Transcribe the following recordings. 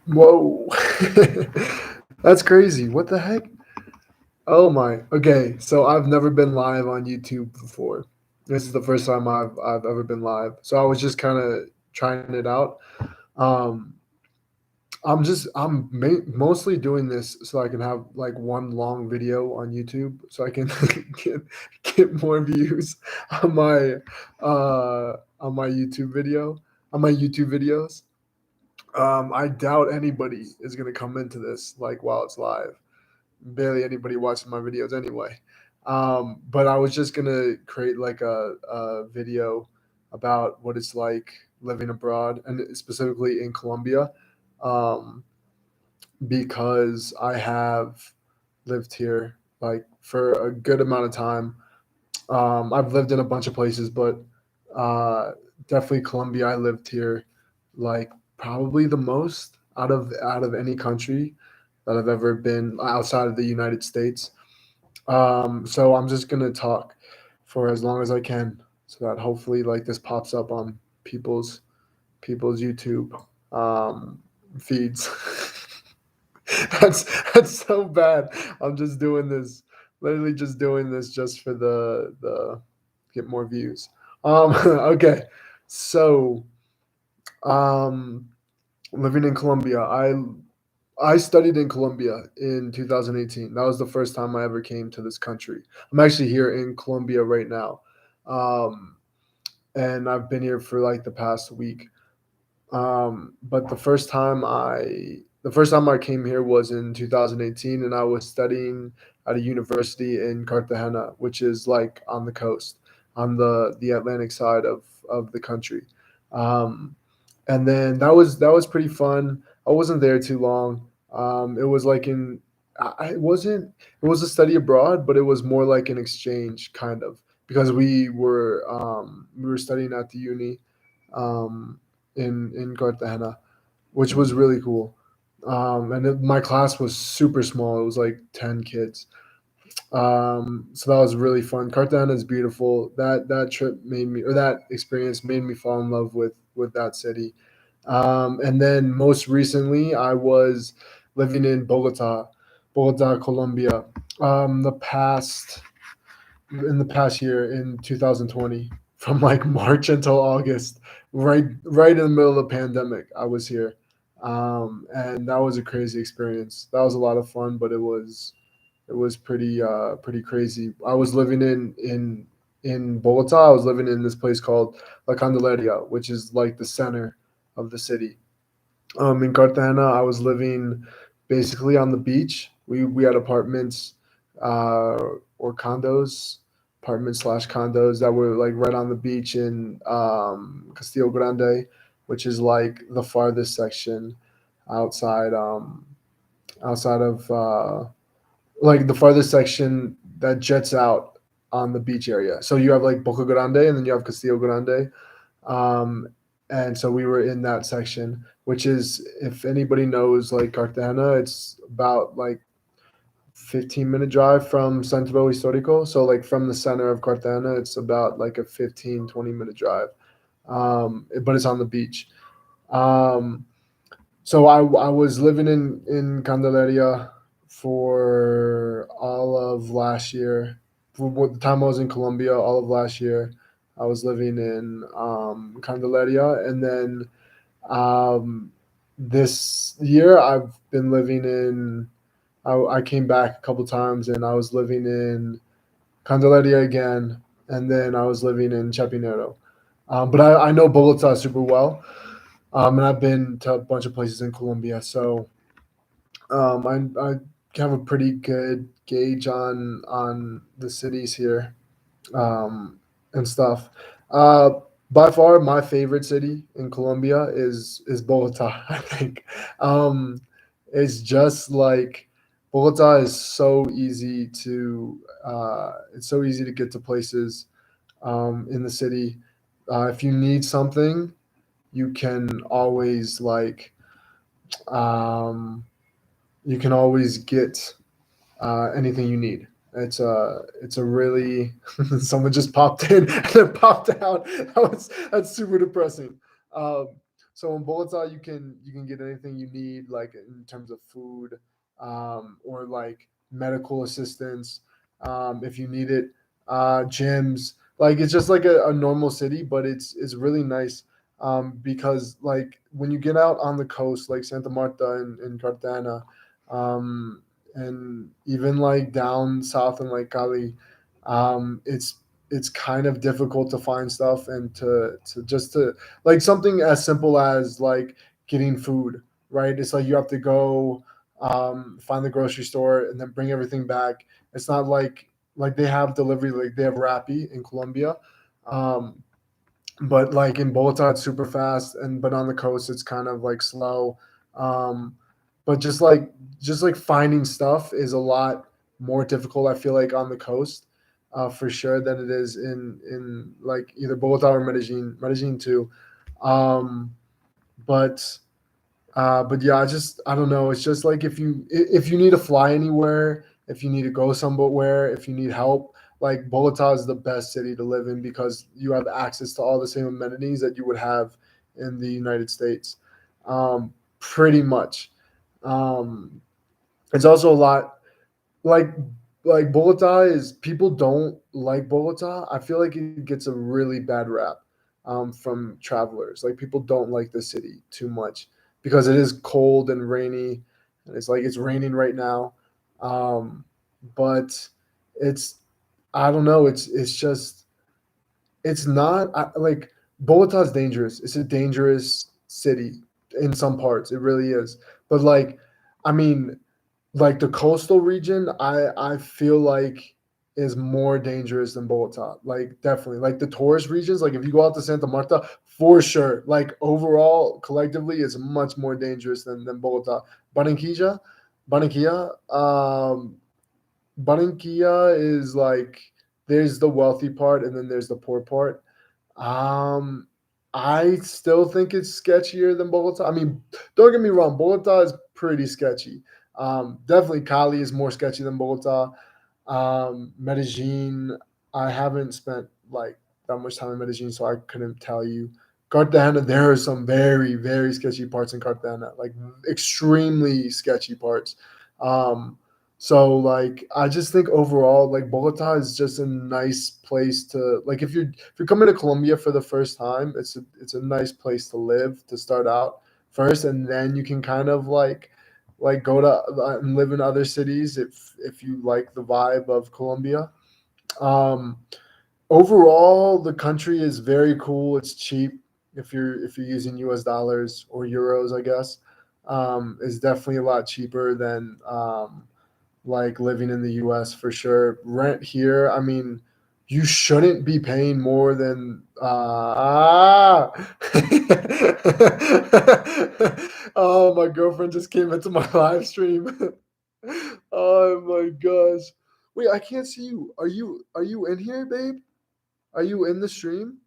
Whoa. That's crazy. What the heck? Oh my. Okay, so I've never been live on YouTube before. This is the first time I've ever been live. So I was just kind of trying it out. Um, I'm mostly doing this so I can have like one long video on YouTube so I can get get more views on my on my YouTube video on my YouTube videos. I doubt anybody is gonna come into this like while it's live. Barely anybody watching my videos anyway. But I was just gonna create like a video about what it's like living abroad and specifically in Colombia, um, because I have lived here like for a good amount of time. I've lived in a bunch of places, but uh, definitely Colombia. I lived here like probably the most out of any country that I've ever been outside of the United States. So I'm just gonna talk for as long as I can, so that hopefully like this pops up on people's people's YouTube um, feeds. that's that's so bad. I'm just doing this, literally just doing this just for the get more views. Okay, so um, living in Colombia, I studied in Colombia in 2018. That was the first time I ever came to this country. I'm actually here in Colombia right now, um, and I've been here for like the past week. But the first time I came here was in 2018, and I was studying at a university in Cartagena, which is like on the coast, on the Atlantic side of the country. Um, and then that was pretty fun. I wasn't there too long. It was like it wasn't it was a study abroad, but it was more like an exchange kind of, because we were studying at the uni, um, in Cartagena, which was really cool. My class was super small. It was like 10 kids. So that was really fun. Cartagena is beautiful. That trip made me, or that experience made me fall in love with that city. And then most recently, I was living in Bogota, Colombia. The past in the past year in 2020, from like March until August, right in the middle of the pandemic, I was here. And that was a crazy experience. That was a lot of fun, but it was pretty crazy. I was living in Bogota. I was living in this place called La Candelaria, which is like the center of the city. In Cartagena, I was living basically on the beach. We had apartments, uh, or condos, apartments slash condos that were like right on the beach in Castillo Grande, which is like the farthest section outside outside of like the farthest section that jets out on the beach area. So you have like Boca Grande, and then you have Castillo Grande. Um, and so we were in that section, which is, if anybody knows like Cartagena, it's about like 15-minute drive from Centro Histórico. So like from the center of Cartagena, it's about like a 15-20 minute drive. But it's on the beach. Um, so I was living in Candelaria for all of last year. For what the time I was in Colombia, all of last year, I was living in Candelaria, and then um, this year I've been living in. I came back a couple times, and I was living in Candelaria again, and then I was living in Chapinero. But I know Bogota super well, and I've been to a bunch of places in Colombia, so I have a pretty good gauge on the cities here, um, and stuff. Uh, by far, my favorite city in Colombia is Bogota. I think it's just like Bogota is so easy to it's so easy to get to places in the city. If you need something, you can always like um, you can always get anything you need. It's a really someone just popped in and then popped out. That's super depressing. Um, so in Bogota you can get anything you need like in terms of food, or like medical assistance, if you need it, gyms. Like it's just like a normal city, but it's really nice, because like when you get out on the coast, like Santa Marta and Cartagena, and even like down south in like Cali, it's kind of difficult to find stuff and to just to like something as simple as like getting food, right? It's like you have to go, find the grocery store and then bring everything back. It's not like they have delivery, like they have Rappi in Colombia, um, but like in Bogota it's super fast, and but on the coast it's kind of like slow. Um, but just like finding stuff is a lot more difficult. I feel like on the coast, for sure, than it is in like either Bogota or Medellin. Medellin too. Um, but but yeah, I don't know. It's just like if you need to fly anywhere, if you need to go somewhere, if you need help, like Bogota is the best city to live in because you have access to all the same amenities that you would have in the United States, pretty much. Um, it's also a lot like Bogota is people don't like Bogota. I feel like it gets a really bad rap, from travelers. Like people don't like the city too much because it is cold and rainy, and it's like it's raining right now. Um, but it's I don't know. It's just it's not like Bogota is dangerous. It's a dangerous city in some parts. It really is. But like, I mean, like the coastal region, I feel like is more dangerous than Bogota. Like definitely, like the tourist regions. Like if you go out to Santa Marta, for sure. Like overall, collectively, it's much more dangerous than Bogota. Barranquilla, Barranquilla, Barranquilla is like there's the wealthy part and then there's the poor part. um, I still think it's sketchier than Bogota. I mean, don't get me wrong, Bogota is pretty sketchy. Definitely Cali is more sketchy than Bogota. Medellin, I haven't spent like that much time in Medellin, so I couldn't tell you. Cartagena, there are some very, very sketchy parts in Cartagena, like extremely sketchy parts. Um, so like I just think overall, like Bogota is just a nice place to like if you're coming to Colombia for the first time, it's a nice place to live to start out first, and then you can kind of like go to and live in other cities if you like the vibe of Colombia. Um, Overall, the country is very cool. It's cheap if you're using U.S. dollars or euros, I guess. It's definitely a lot cheaper than like living in the US for sure. Rent here, I mean, you shouldn't be paying more than oh, my girlfriend just came into my live stream. Oh my gosh. Wait, I can't see you. Are you in here, babe? Are you in the stream?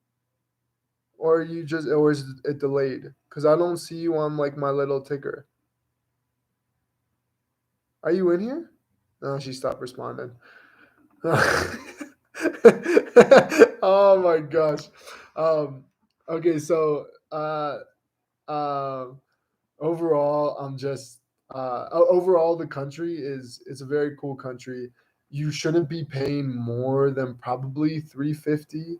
Or are you just or is it delayed? Because I don't see you on like my little ticker. Are you in here? No, she stopped responding. Oh my gosh. Um, okay, so um, overall, I'm just overall the country is it's a very cool country. You shouldn't be paying more than probably 350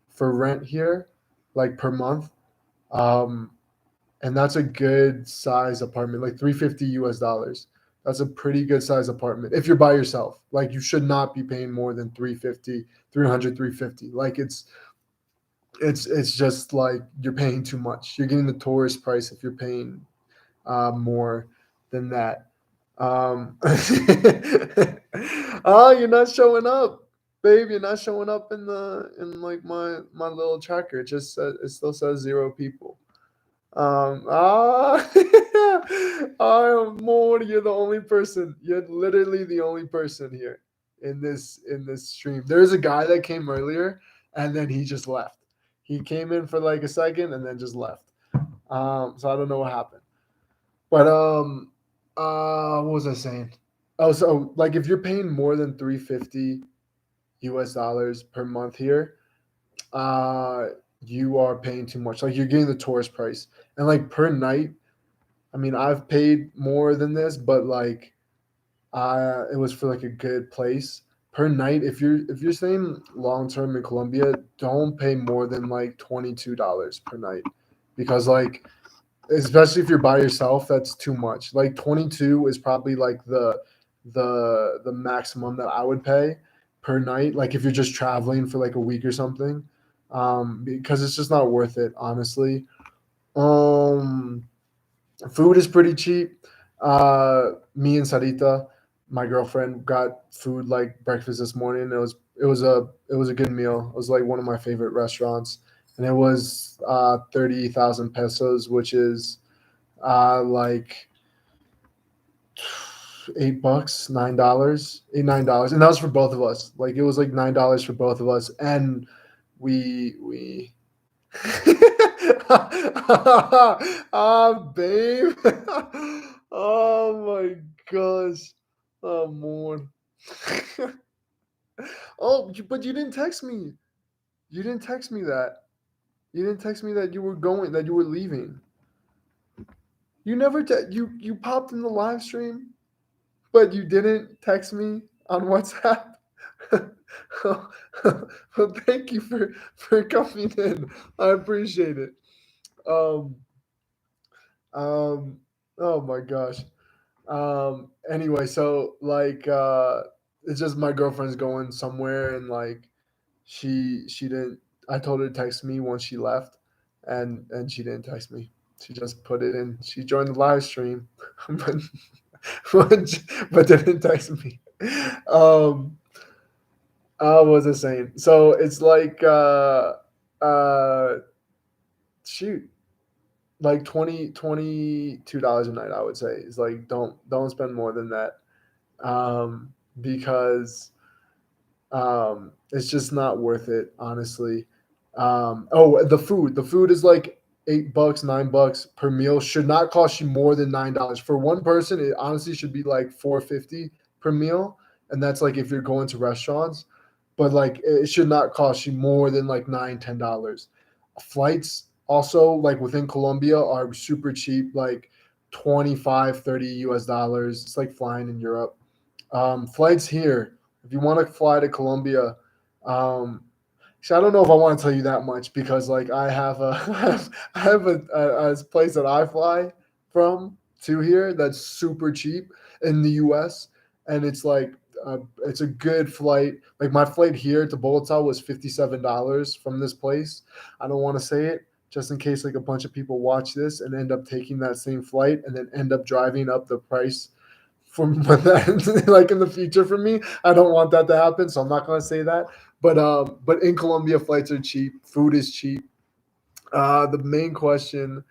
for rent here, like per month. Um, and that's a good size apartment, like 350 US dollars. That's a pretty good size apartment if you're by yourself. Like you should not be paying more than 350, 300, 350. Like it's just like you're paying too much. You're getting the tourist price if you're paying more than that. Oh, you're not showing up, babe. You're not showing up in like my little tracker. It just says it still says 0 people. Amor, you're the only person. You're literally the only person here in this stream. There's a guy that came earlier, and then he just left. He came in for like a second and then just left. So I don't know what happened. But what was I saying? Oh, so like if you're paying more than 350 US dollars per month here, uh, you are paying too much. Like you're getting the tourist price, and like per night. I mean, I've paid more than this, but like it was for like a good place per night. If you're staying long term in Colombia, don't pay more than like $22 per night, because like especially if you're by yourself, that's too much. Like 22 is probably like the maximum that I would pay per night. Like if you're just traveling for like a week or something, because it's just not worth it, honestly. Um, Food is pretty cheap. Me and Sarita, my girlfriend, got food like breakfast this morning. It was a good meal. It was like one of my favorite restaurants, and it was 30,000 pesos, which is like $8, $9, $9, and that was for both of us. Like it was like $9 for both of us, and we babe. Oh my gosh. Oh, man. But you didn't text me. You didn't text me that. You didn't text me that you were going, that you were leaving. You never, you popped in the live stream, but you didn't text me on WhatsApp. Well, thank you for coming in. I appreciate it. Um, um, oh my gosh. Anyway, so like it's just my girlfriend's going somewhere, and like she didn't, I told her to text me once she left, and she didn't text me. She just put it in. She joined the live stream, but but didn't text me. Um what was I saying? So it's like uh shoot, like 22 dollars a night, I would say, is like don't spend more than that, because it's just not worth it, honestly. Oh, the food is like $8, $9 per meal. Should not cost you more than $9 for one person. It honestly should be like 450 per meal, and that's like if you're going to restaurants. But like it should not cost you more than like $9, $10. Flights also like within Colombia are super cheap, like 25, 30 US dollars. It's like flying in Europe. Flights here, if you want to fly to Colombia, um, so I don't know if I want to tell you that much, because like I have a I have a place that I fly from to here that's super cheap in the U.S., and it's like it's a good flight. Like my flight here to Bogota was $57 from this place. I don't want to say it just in case like a bunch of people watch this and end up taking that same flight and then end up driving up the price from that like in the future for me. I don't want that to happen, so I'm not gonna say that. But in Colombia, flights are cheap, food is cheap. The main question,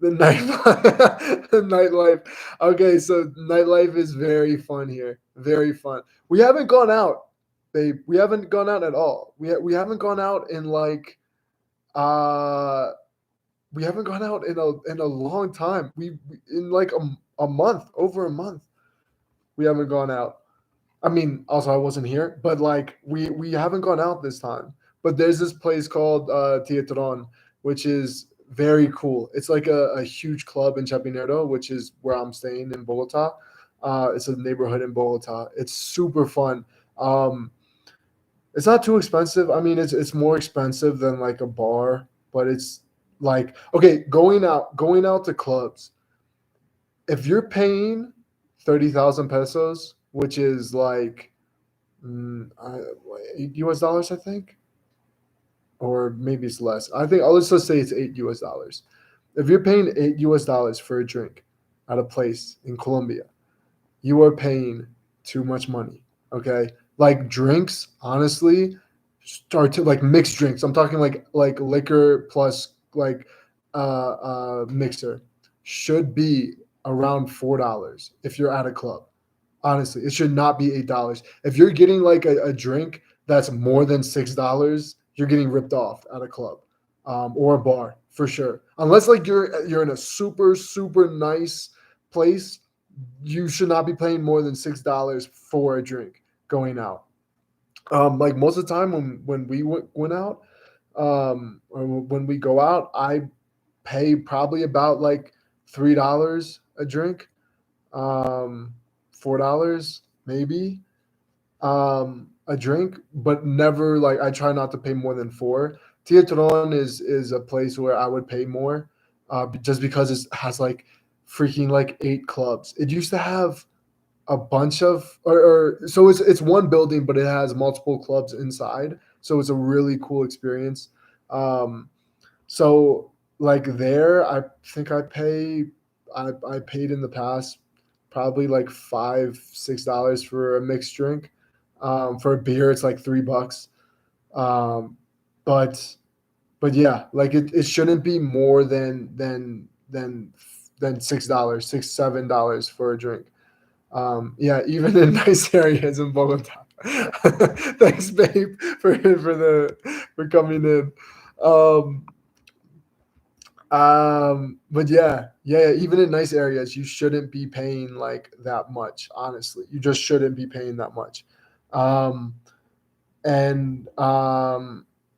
the nightlife, the nightlife. Okay, so nightlife is very fun here, very fun. We haven't gone out, babe. We haven't gone out at all. We haven't gone out in like uh we haven't gone out in a long time. In like a month, over a month. We haven't gone out. I mean, also I wasn't here, but like we haven't gone out this time. But there's this place called Teatron, which is very cool. It's like a huge club in Chapinero, which is where I'm staying in Bogota. It's a neighborhood in Bogota. It's super fun. Um, it's not too expensive. I mean, it's more expensive than like a bar, but it's like okay, going out to clubs. If you're paying 30,000 pesos, which is like $8 US, I think, or maybe it's less. I think let's just say it's $8 US. If you're paying $8 US for a drink at a place in Colombia, you are paying too much money. Okay, like drinks, honestly, start to like mixed drinks. I'm talking like liquor plus like mixer should be around $4 if you're at a club. Honestly, it should not be $8. If you're getting like a drink that's more than $6, you're getting ripped off at a club, or a bar for sure. Unless like you're in a super nice place, you should not be paying more than $6 for a drink going out. Like most of the time when we went out, or when we go out, I pay probably about like $3 a drink, um, $4 maybe, a drink, but never like I try not to pay more than four. Teatron is a place where I would pay more, just because it has like freaking like 8 clubs. It used to have a bunch of, or so it's one building, but it has multiple clubs inside. So it's a really cool experience. Um, so like there, I think I paid in the past probably like $5-6 for a mixed drink. For a beer, it's like $3. Um, but but yeah, like it shouldn't be more than $6, $7 for a drink. Yeah, even in nice areas in Bogota. Thanks, babe, for coming in. Um, but yeah, even in nice areas, you shouldn't be paying like that much. Honestly, you just shouldn't be paying that much. Um, and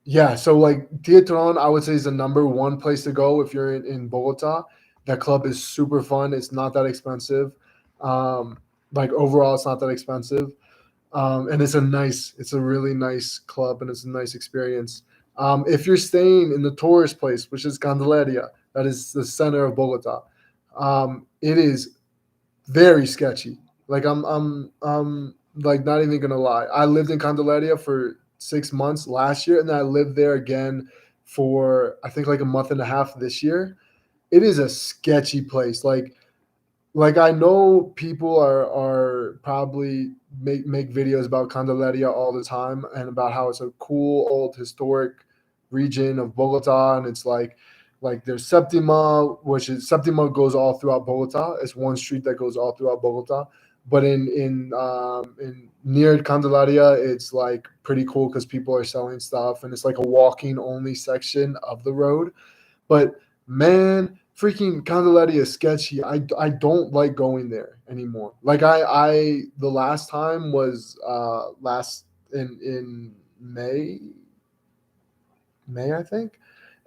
yeah, so like Teatron, I would say is the number one place to go if you're in Bogota. That club is super fun. It's not that expensive. Um, like overall, it's not that expensive, and it's a really nice club, and it's a nice experience. If you're staying in the tourist place, which is Candelaria, that is the center of Bogota, it is very sketchy. Like I'm like not even gonna lie. I lived in Candelaria for 6 months last year, and then I lived there again for I think like a month and a half this year. It is a sketchy place. Like I know people are probably make videos about Candelaria all the time and about how it's a cool old historic region of Bogota, and it's like there's Septima, which is Septima goes all throughout Bogota. It's one street that goes all throughout Bogota. But in near Candelaria, it's like pretty cool because people are selling stuff, and it's like a walking only section of the road. But man, freaking Candelaria is sketchy. I don't like going there anymore. Like I the last time was last in May, I think.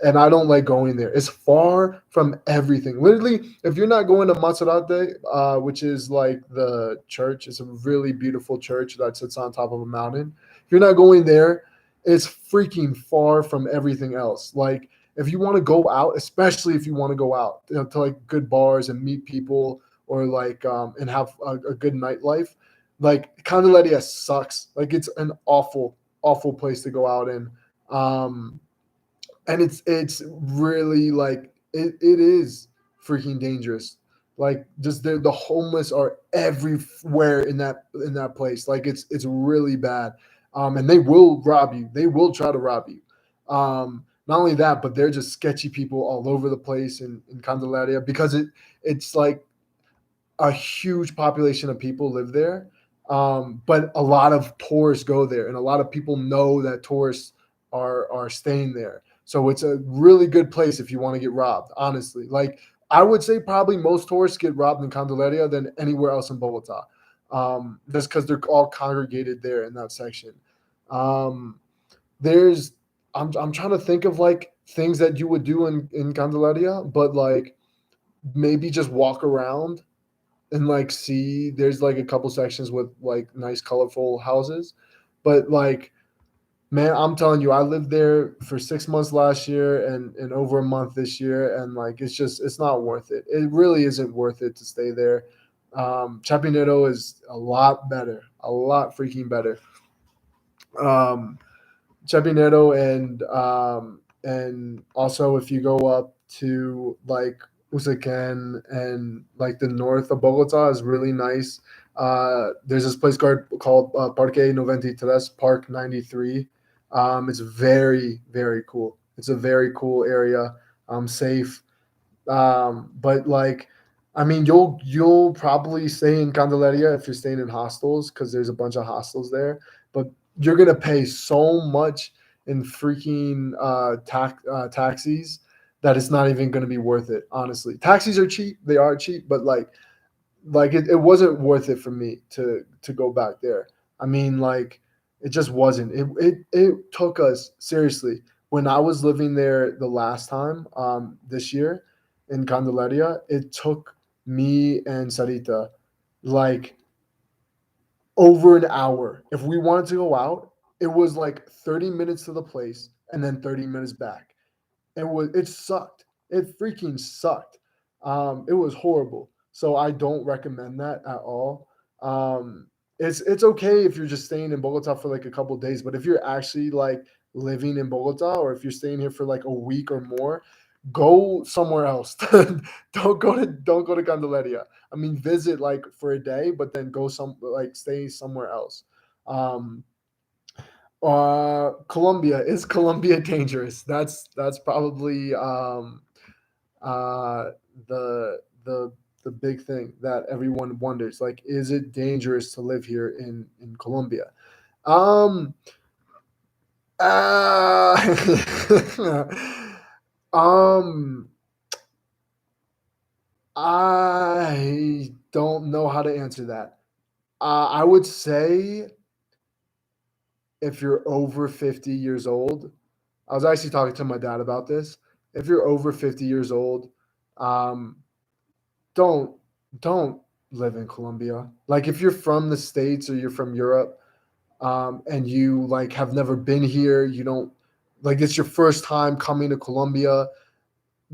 And I don't like going there. It's far from everything. Literally, if you're not going to Maserate, which is like the church, it's a really beautiful church that sits on top of a mountain. If you're not going there, it's freaking far from everything else. Like, if you want to go out, especially if you want to go out to like good bars and meet people, or like and have a good nightlife, like Candelaria sucks. Like, it's an awful place to go out in. Um, and it's really like it is freaking dangerous. Like, just the homeless are everywhere in that place. Like, it's really bad. And they will rob you. They will try to rob you. Not only that, but they're just sketchy people all over the place in Candelaria, because it's like a huge population of people live there. But a lot of tourists go there, and a lot of people know that tourists are staying there. So it's a really good place if you want to get robbed. Honestly, like I would say, probably most tourists get robbed in Candelaria than anywhere else in Bogota. Just because they're all congregated there in that section. Um, there's I'm trying to think of like things that you would do in Candelaria, but like maybe just walk around and like see. There's like a couple sections with like nice colorful houses, but like, man, I'm telling you, I lived there for 6 months last year, and over a month this year, and like it's not worth it. It really isn't worth it to stay there. Chapinero is a lot better, a lot freaking better. um Chapinero, and also if you go up to like Usaquén and like the north of Bogota is really nice. There's this place called Parque 93, Park 93. It's very cool. It's a very cool area. Safe. But like, I mean, you'll probably stay in Candelaria if you're staying in hostels, because there's a bunch of hostels there. But you're gonna pay so much in freaking taxis that it's not even gonna be worth it. Honestly, taxis are cheap. They are cheap, but like it wasn't worth it for me to go back there. I mean, like, it just wasn't. It took us seriously. when I was living there the last time, this year in Candelaria, it took me and Sarita like over an hour. If we wanted to go out, it was like 30 minutes to the place and then 30 minutes back. It sucked. It freaking sucked. It was horrible. So I don't recommend that at all. It's okay if you're just staying in Bogota for like a couple days, but if you're actually like living in Bogota, or if you're staying here for like a week or more, go somewhere else. Don't go to Candelaria. I mean, visit like for a day, but then go stay somewhere else. Um, Colombia, is Colombia dangerous? That's probably uh, the the big thing that everyone wonders. Like, is it dangerous to live here in Colombia? Um, uh, um, I don't know how to answer that. I would say if you're over 50 years old, I was actually talking to my dad about this. If you're over 50 years old, um, don't don't live in Colombia. Like if you're from the States or you're from Europe, and you like have never been here, you don't like it's your first time coming to Colombia,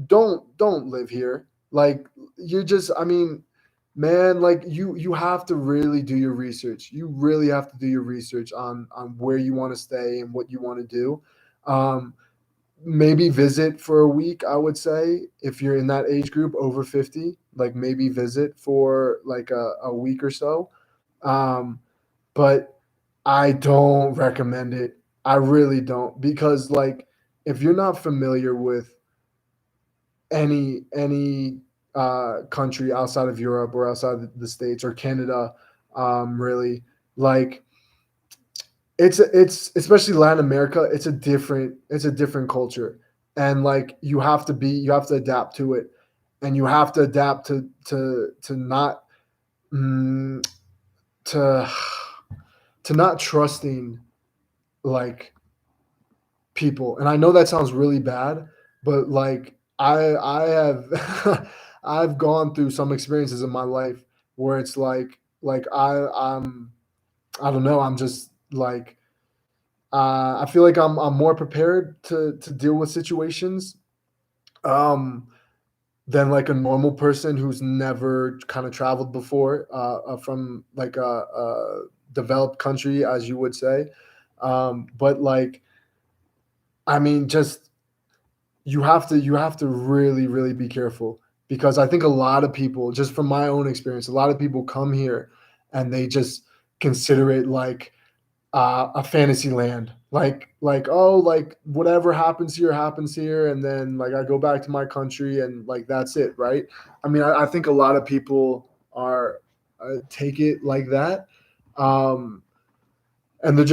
don't live here. Like you're just I mean, man, like you have to really do your research. You really have to do your research on where you want to stay and what you want to do. Um, Maybe visit for a week, I would say, if you're in that age group over 50, like maybe visit for like a week or so. Um, but I don't recommend it. I really don't, because like if you're not familiar with any country outside of Europe or outside the States or Canada, really, like it's especially Latin America. It's a different culture, and like you have to adapt to it, and you have to adapt to not mm, to to not trusting like people. And I know that sounds really bad, but like I have I've gone through some experiences in my life where it's like I don't know, I'm just like I feel like I'm more prepared to deal with situations um than like a normal person who's never kind of traveled before from like a developed country, as you would say. But like I mean, just you have to really be careful, because I think a lot of people, just from my own experience, a lot of people come here and they just consider it like a fantasy land. Like oh, like whatever happens here, and then like I go back to my country and like that's it, right? I mean, I think a lot of people are take it like that. Um, and they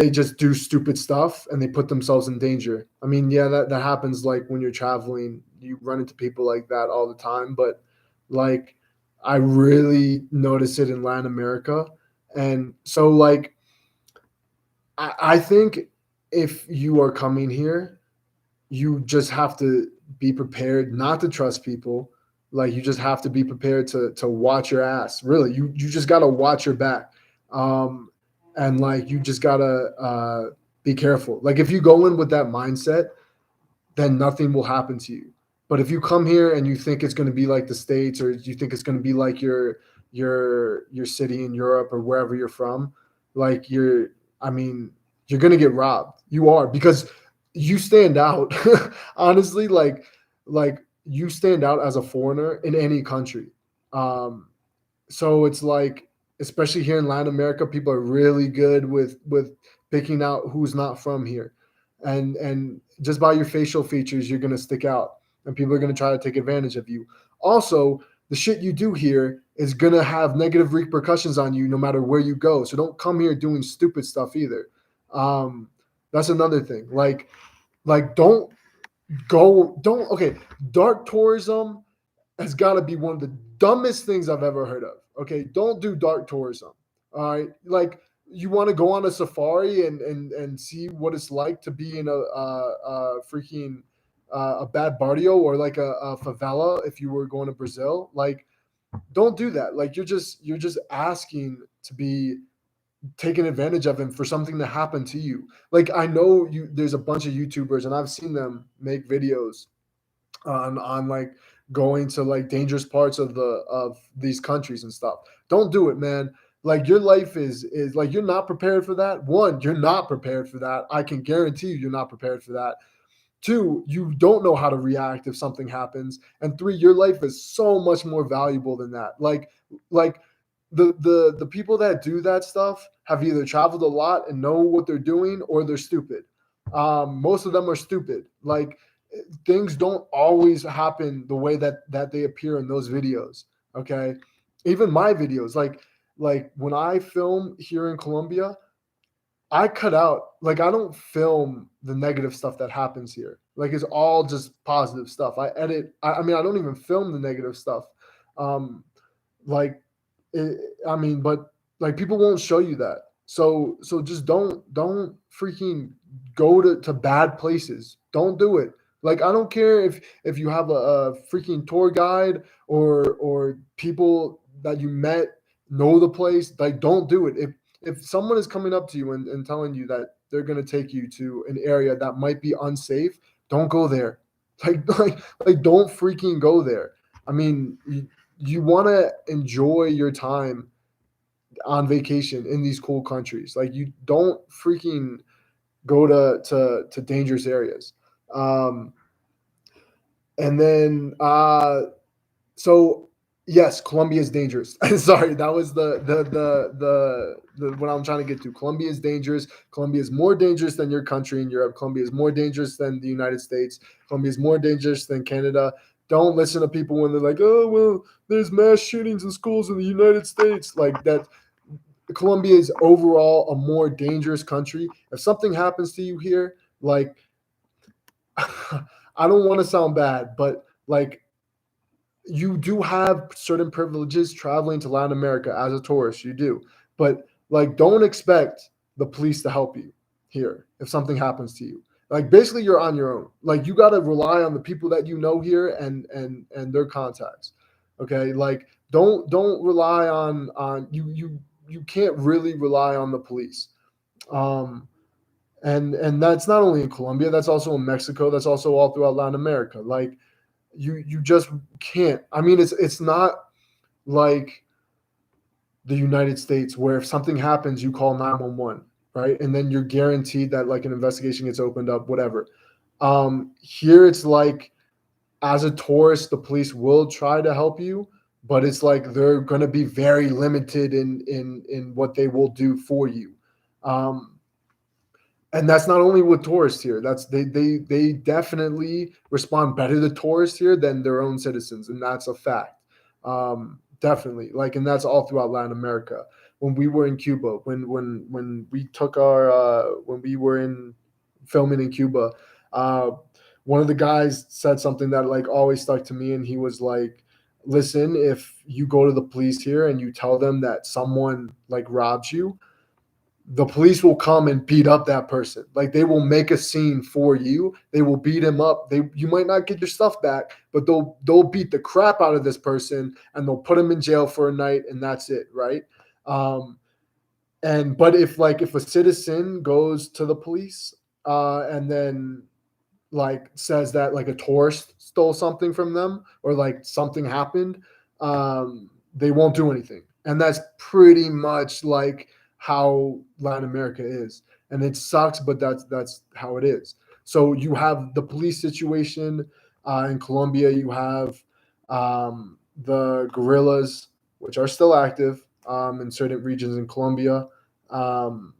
just do stupid stuff and they put themselves in danger. I mean, yeah, that happens like when you're traveling, you run into people like that all the time, but like I really notice it in Latin America. And so like I think if you are coming here, you just have to be prepared not to trust people. Like you just have to be prepared to watch your ass. Really, you just gotta watch your back, um, and like you just gotta be careful. Like if you go in with that mindset, then nothing will happen to you. But if you come here and you think it's going to be like the States, or you think it's going to be like your city in Europe or wherever you're from, like I mean, you're going to get robbed. You are, because you stand out. Honestly, like you stand out as a foreigner in any country. Um, so it's like, especially here in Latin America, people are really good with picking out who's not from here, and just by your facial features, you're gonna stick out, and people are gonna try to take advantage of you. Also, the shit you do here is gonna have negative repercussions on you no matter where you go. So don't come here doing stupid stuff either. Um, that's another thing. Like don't okay. Dark tourism has got to be one of the dumbest things I've ever heard of. Okay, don't do dark tourism. All right, like you want to go on a safari and see what it's like to be in freaking a bad barrio or like a favela if you were going to Brazil. Like, don't do that. Like, you're just asking to be taken advantage of him for something to happen to you. Like, I know you there's a bunch of YouTubers and I've seen them make videos on like going to like dangerous parts of these countries and stuff. Don't do it, man. Like, your life is like, you're not prepared for that. One, you're not prepared for that. I can guarantee you're not prepared for that. Two, you don't know how to react if something happens. And three, your life is so much more valuable than that. Like the people that do that stuff have either traveled a lot and know what they're doing, or they're stupid. Most of them are stupid. Like, things don't always happen the way that they appear in those videos. Okay, even my videos, like when I film here in Colombia, I cut out, like, I don't film the negative stuff that happens here. Like, it's all just positive stuff. I edit. I mean, I don't even film the negative stuff. Um, like, it, I mean, but like, people won't show you that. So just don't freaking go to bad places. Don't do it. Like, I don't care if you have a freaking tour guide or people that you met know the place. Like, don't do it. If someone is coming up to you and telling you that they're going to take you to an area that might be unsafe, don't go there. Like don't freaking go there. I mean, you want to enjoy your time on vacation in these cool countries. Like, you don't freaking go to dangerous areas. Um, and then so yes, Colombia is dangerous. Sorry, that was the what I'm trying to get to. Colombia is dangerous. Colombia is more dangerous than your country in Europe. Colombia is more dangerous than the United States. Colombia is more dangerous than Canada. Don't listen to people when they're like, "Oh, well, there's mass shootings in schools in the United States." Like that, Colombia is overall a more dangerous country. If something happens to you here, like, I don't want to sound bad, but like, you do have certain privileges traveling to Latin America as a tourist. You do, but like, don't expect the police to help you here if something happens to you. Like, basically, you're on your own. Like, you got to rely on the people that you know here and their contacts. Okay, like, don't rely on you can't really rely on the police. Um, and that's not only in Colombia. That's also in Mexico. That's also all throughout Latin America. Like, you just can't. I mean, it's not like the United States where if something happens, you call 911, right? And then you're guaranteed that like an investigation gets opened up, whatever. Here it's like, as a tourist, the police will try to help you, but it's like they're going to be very limited in what they will do for you. Um, and that's not only with tourists here. That's they definitely respond better to tourists here than their own citizens, and that's a fact. Definitely, like, and that's all throughout Latin America. When we were in Cuba, when we took our when we were in filming in Cuba, uh, one of the guys said something that like always stuck to me, and he was like, "Listen, if you go to the police here and you tell them that someone like robs you, the police will come and beat up that person. Like, they will make a scene for you. They will beat him up. You might not get your stuff back, but they'll beat the crap out of this person and they'll put him in jail for a night and that's it, right? Um, and but if a citizen goes to the police and then like says that like a tourist stole something from them or like something happened, they won't do anything. And that's pretty much like how Latin America is. And it sucks, but that's how it is. So you have the police situation in Colombia. You have the guerrillas, which are still active in certain regions in Colombia. Um,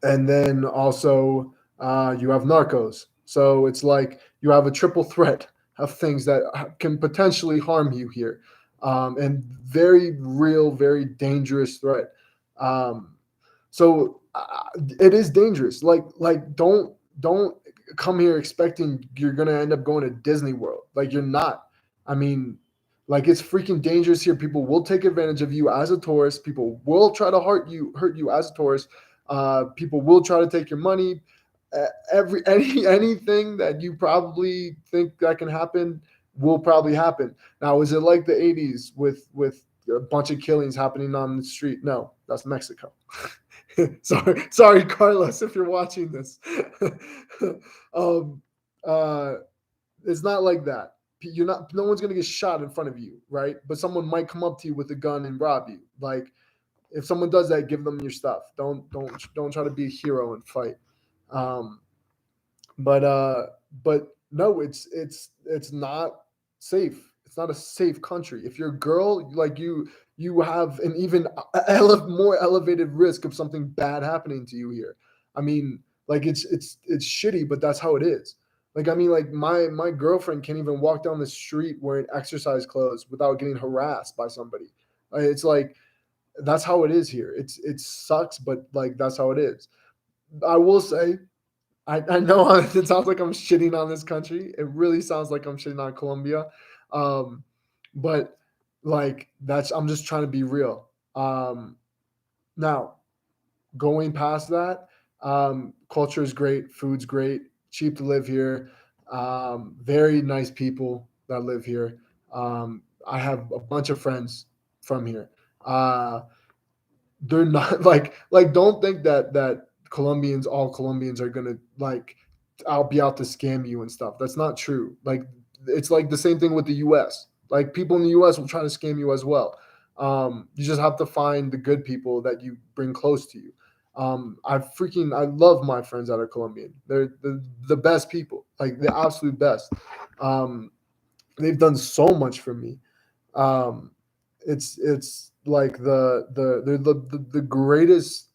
and then also you have narcos. So it's like you have a triple threat of things that can potentially harm you here, and very real, very dangerous threat. Um, so it is dangerous. Like don't come here expecting you're gonna end up going to Disney World. Like, you're not. I mean, Like it's freaking dangerous here. People will take advantage of you as a tourist. People will try to hurt you as a tourist. People will try to take your money. Anything that you probably think that can happen will probably happen. Now, is it like the '80s with a bunch of killings happening on the street? No, that's Mexico. Sorry, Carlos, if you're watching this. um, uh, it's not like that. You're not. No one's gonna get shot in front of you, right? But someone might come up to you with a gun and rob you. Like if someone does that, give them your stuff. Don't try to be a hero and fight. Um, but uh, but no, it's not safe. It's not a safe country. If you're a girl, like you have an even more elevated risk of something bad happening to you here. I mean, like it's shitty, but that's how it is. Like I mean, like my girlfriend can't even walk down the street wearing exercise clothes without getting harassed by somebody. It's like that's how it is here. It sucks, but like that's how it is. I will say I know it sounds like I'm shitting on this country. It really sounds like I'm shitting on Colombia. Um, but like that's I'm just trying to be real. Now going past that, culture is great, food's great, cheap to live here. Very nice people that live here. I have a bunch of friends from here. Uh, they're not like don't think that all Colombians are gonna like I'll be out to scam you and stuff. That's not true. Like it's like the same thing with the US. Like people in the US will try to scam you as well. You just have to find the good people that you bring close to you. I love my friends that are Colombian. They're the best people, like the absolute best. Um, they've done so much for me. Um, it's like they're the greatest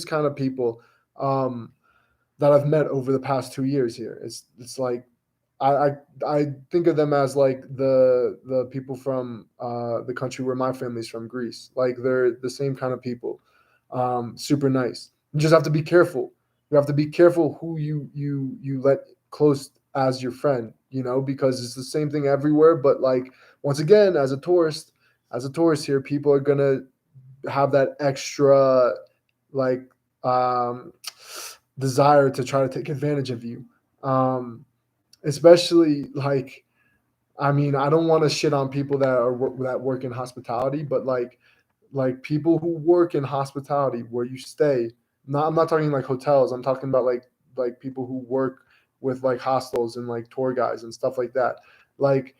kind of people that I've met over the past 2 years here. It's like I, I I think of them as like the people from the country where my family's from, Greece. Like they're the same kind of people, super nice. You just have to be careful. You have to be careful who you let close as your friend. Because it's the same thing everywhere. But like once again, as a tourist here, people are gonna have that extra like um, desire to try to take advantage of you. Um, Especially like I mean, I don't want to shit on people that work in hospitality, but like people who work in hospitality where you stay. I'm not talking like hotels. I'm talking about like people who work with like hostels and like tour guides and stuff like that. Like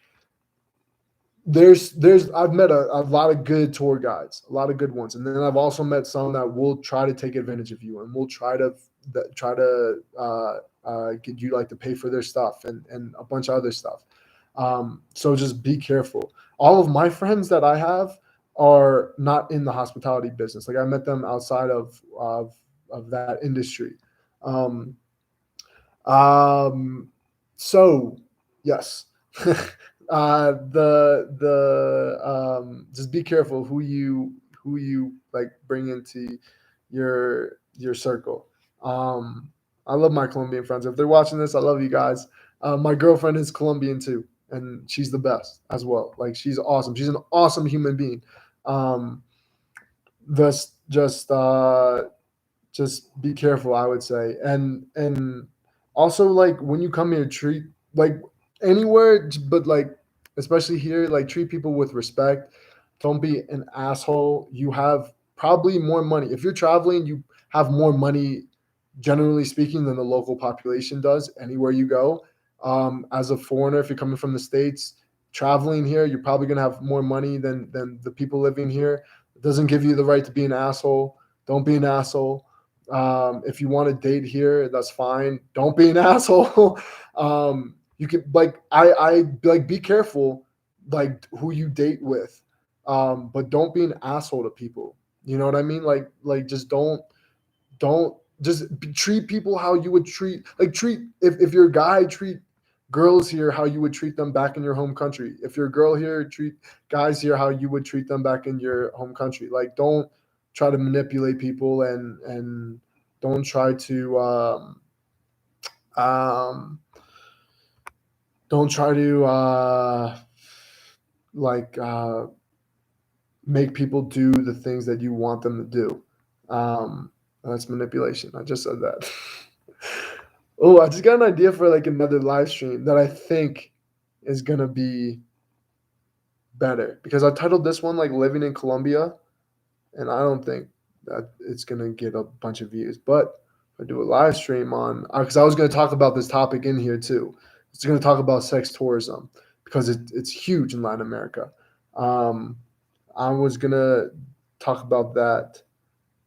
there's I've met a lot of good tour guides, a lot of good ones, and then I've also met some that will try to take advantage of you and will try to get you like to pay for their stuff and a bunch of other stuff. So just be careful. All of my friends that I have are not in the hospitality business. Like I met them outside of that industry. Um, um, so yes, just be careful who you like bring into your circle. Um, I love my Colombian friends. If they're watching this, I love you guys. My girlfriend is Colombian too, and she's the best as well. Like she's awesome. She's an awesome human being. Um, just be careful, I would say. And also like when you come here, treat like anywhere, but like especially here, like treat people with respect. Don't be an asshole. You have probably more money if you're traveling. You have more money, generally speaking, than the local population does anywhere you go. As a foreigner, if you're coming from the states, traveling here, you're probably gonna have more money than the people living here. It doesn't give you the right to be an asshole. Don't be an asshole. If you want to date here, that's fine. Don't be an asshole. You can like I like be careful like who you date with. But don't be an asshole to people. You know what I mean? Like just don't treat people how you would treat if you're a guy, treat girls here how you would treat them back in your home country. If you're a girl here, treat guys here how you would treat them back in your home country. Like don't try to manipulate people and don't try to um don't try to like make people do the things that you want them to do. That's manipulation. I just said that. Oh, I just got an idea for like another live stream that I think is gonna be better because I titled this one like living in Colombia, and I don't think that it's gonna get a bunch of views. But if I do a live stream on, because I was gonna talk about this topic in here too. It's gonna talk about sex tourism because it's huge in Latin America. Um, I was gonna talk about that,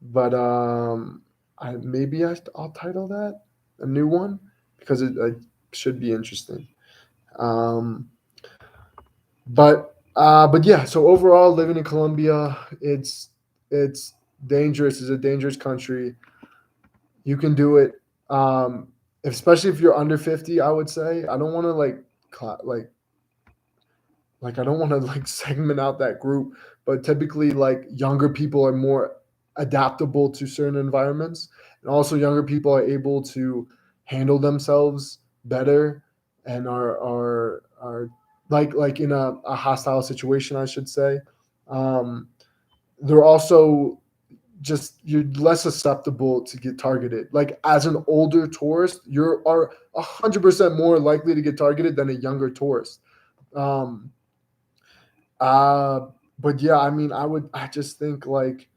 but I'll title that a new one because it should be interesting. Um, but yeah. So overall, living in Colombia, it's dangerous. It's a dangerous country. You can do it, especially if you're under 50. I would say I don't want to like I don't want to like segment out that group, but typically like younger people are more adaptable to certain environments, and also younger people are able to handle themselves better and are like in a hostile situation, I should say. Um, they're also just you're less susceptible to get targeted. Like as an older tourist, you are 100% more likely to get targeted than a younger tourist. Um, uh, but yeah, I mean, I just think like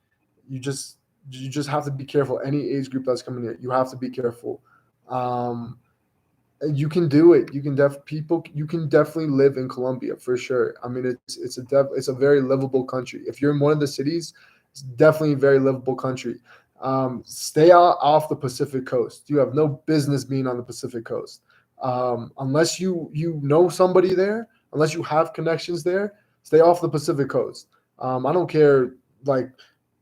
you just you just have to be careful. Any age group that's coming here, you have to be careful. Um, you can do it. You can definitely live in Colombia for sure. I mean, it's a very livable country. If you're in one of the cities, it's definitely a very livable country. Stay off the Pacific coast. You have no business being on the Pacific coast, unless you know somebody there, unless you have connections there. Stay off the Pacific coast. I don't care like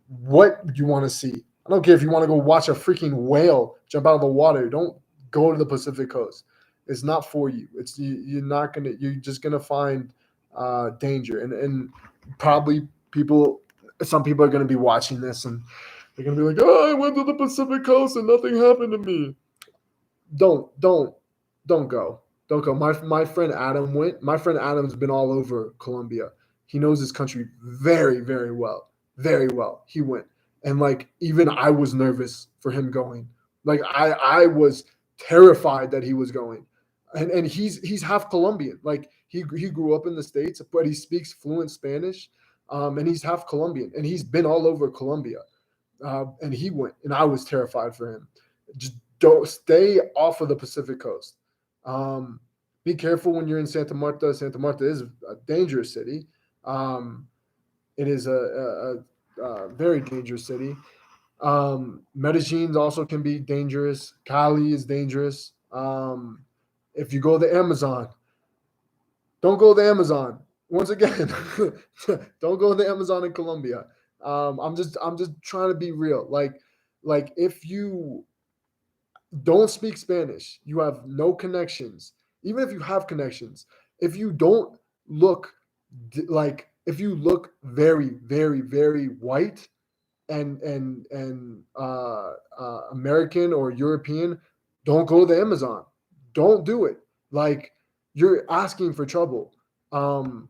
what you want to see. I don't care if you want to go watch a freaking whale jump out of the water. Don't go to the Pacific coast. It's not for you. You're not gonna. You're just gonna find danger, and probably people. Some people are gonna be watching this and they're gonna be like, "Oh, I went to the Pacific coast and nothing happened to me." Don't don't don't go. Don't go. My friend Adam went. My friend Adam's been all over Colombia. He knows this country very very well. Very well. He went. And like even I was nervous for him going. Like I was terrified that he was going. And he's half Colombian. Like he grew up in the States, but he speaks fluent Spanish. And he's half Colombian and he's been all over Colombia. And he went, and I was terrified for him. Just don't stay off of the Pacific coast. Um, be careful when you're in Santa Marta. Santa Marta is a dangerous city. Um, it is a very dangerous city. Medellin also can be dangerous. Cali is dangerous. If you go to the Amazon, don't go to the Amazon. Once again, don't go to the Amazon in Colombia. I'm just trying to be real. Like if you don't speak Spanish, you have no connections. Even if you have connections, if you don't look if you look very very very white and American or European, don't go to the Amazon. Don't do it. Like you're asking for trouble. Um,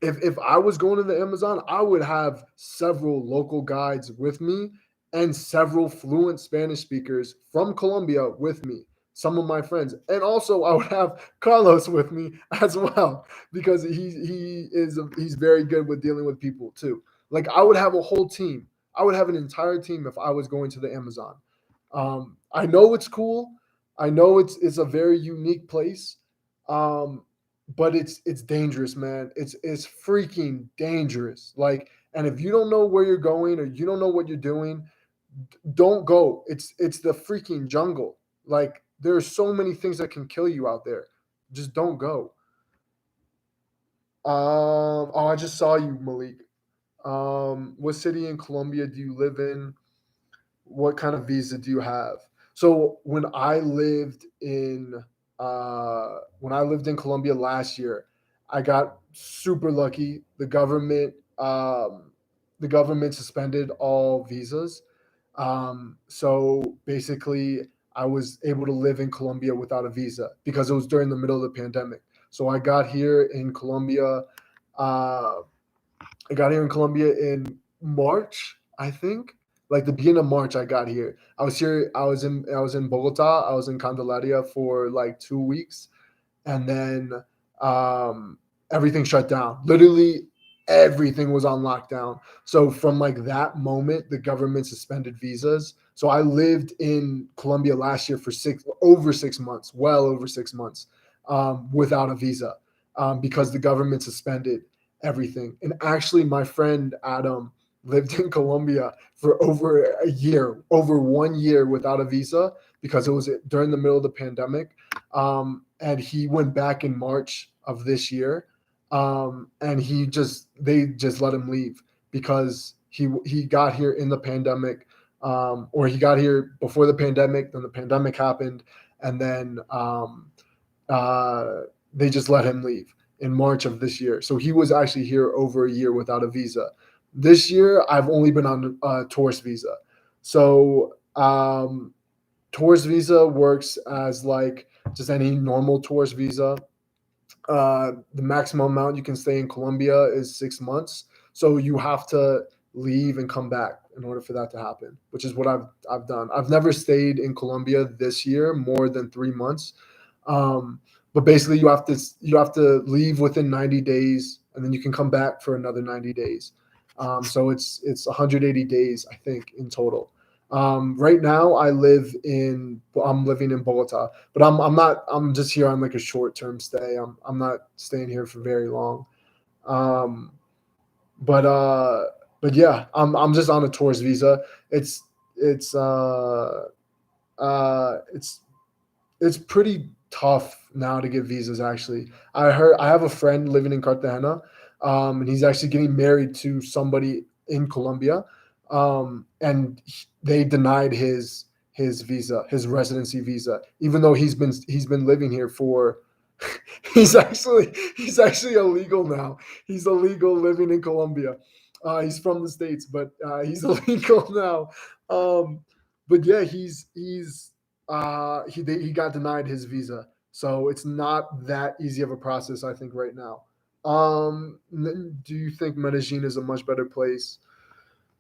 if I was going to the Amazon, I would have several local guides with me and several fluent Spanish speakers from Colombia with me. Some of my friends, and also I would have Carlos with me as well because he's very good with dealing with people too. Like I would have a whole team. I would have an entire team if I was going to the Amazon. I know it's cool. I know it's a very unique place. Um, but it's dangerous, man. It's freaking dangerous. Like, and if you don't know where you're going or you don't know what you're doing, don't go. It's the freaking jungle. Like, there's so many things that can kill you out there. Just don't go. Oh, I just saw you, Malik. What city in Colombia do you live in? What kind of visa do you have? So when I lived in Colombia last year, I got super lucky. The government suspended all visas. So basically, I was able to live in Colombia without a visa because it was during the middle of the pandemic. So I got here in Colombia Uh, I got here in Colombia in March, I think. Like the beginning of March, I got here. I was here. I was in Bogota. I was in Candelaria for like 2 weeks, and then um, everything shut down. Literally, everything was on lockdown. So from like that moment, the government suspended visas. So I lived in Colombia last year for over 6 months, well over 6 months, without a visa, because the government suspended everything. And actually, my friend Adam lived in Colombia for over a year, over 1 year without a visa because it was during the middle of the pandemic. And he went back in March of this year, and they just let him leave because he got here in the pandemic, or he got here before the pandemic. Then the pandemic happened, and then uh, they just let him leave in March of this year. So he was actually here over a year without a visa. This year, I've only been on a tourist visa. So tourist visa works as like just any normal tourist visa. The maximum amount you can stay in Colombia is 6 months. So you have to leave and come back in order for that to happen, which is what I've done. I've never stayed in Colombia this year more than 3 months. Um, but basically, you have to leave within 90 days, and then you can come back for another 90 days. So it's 180 days, I think, in total. Right now, I'm living in Bogota, but I'm just here on like a short term stay. I'm not staying here for very long. Um, but uh, but yeah, I'm just on a tourist visa. It's uh it's it's pretty tough now to get visas. Actually, I have a friend living in Cartagena, and he's actually getting married to somebody in Colombia, and they denied his visa, his residency visa, even though he's been living here for. He's actually illegal now. He's illegal living in Colombia. He's from the States, but he's illegal now. Um, but yeah, he got denied his visa, so it's not that easy of a process, I think, right now. Do you think Medellin is a much better place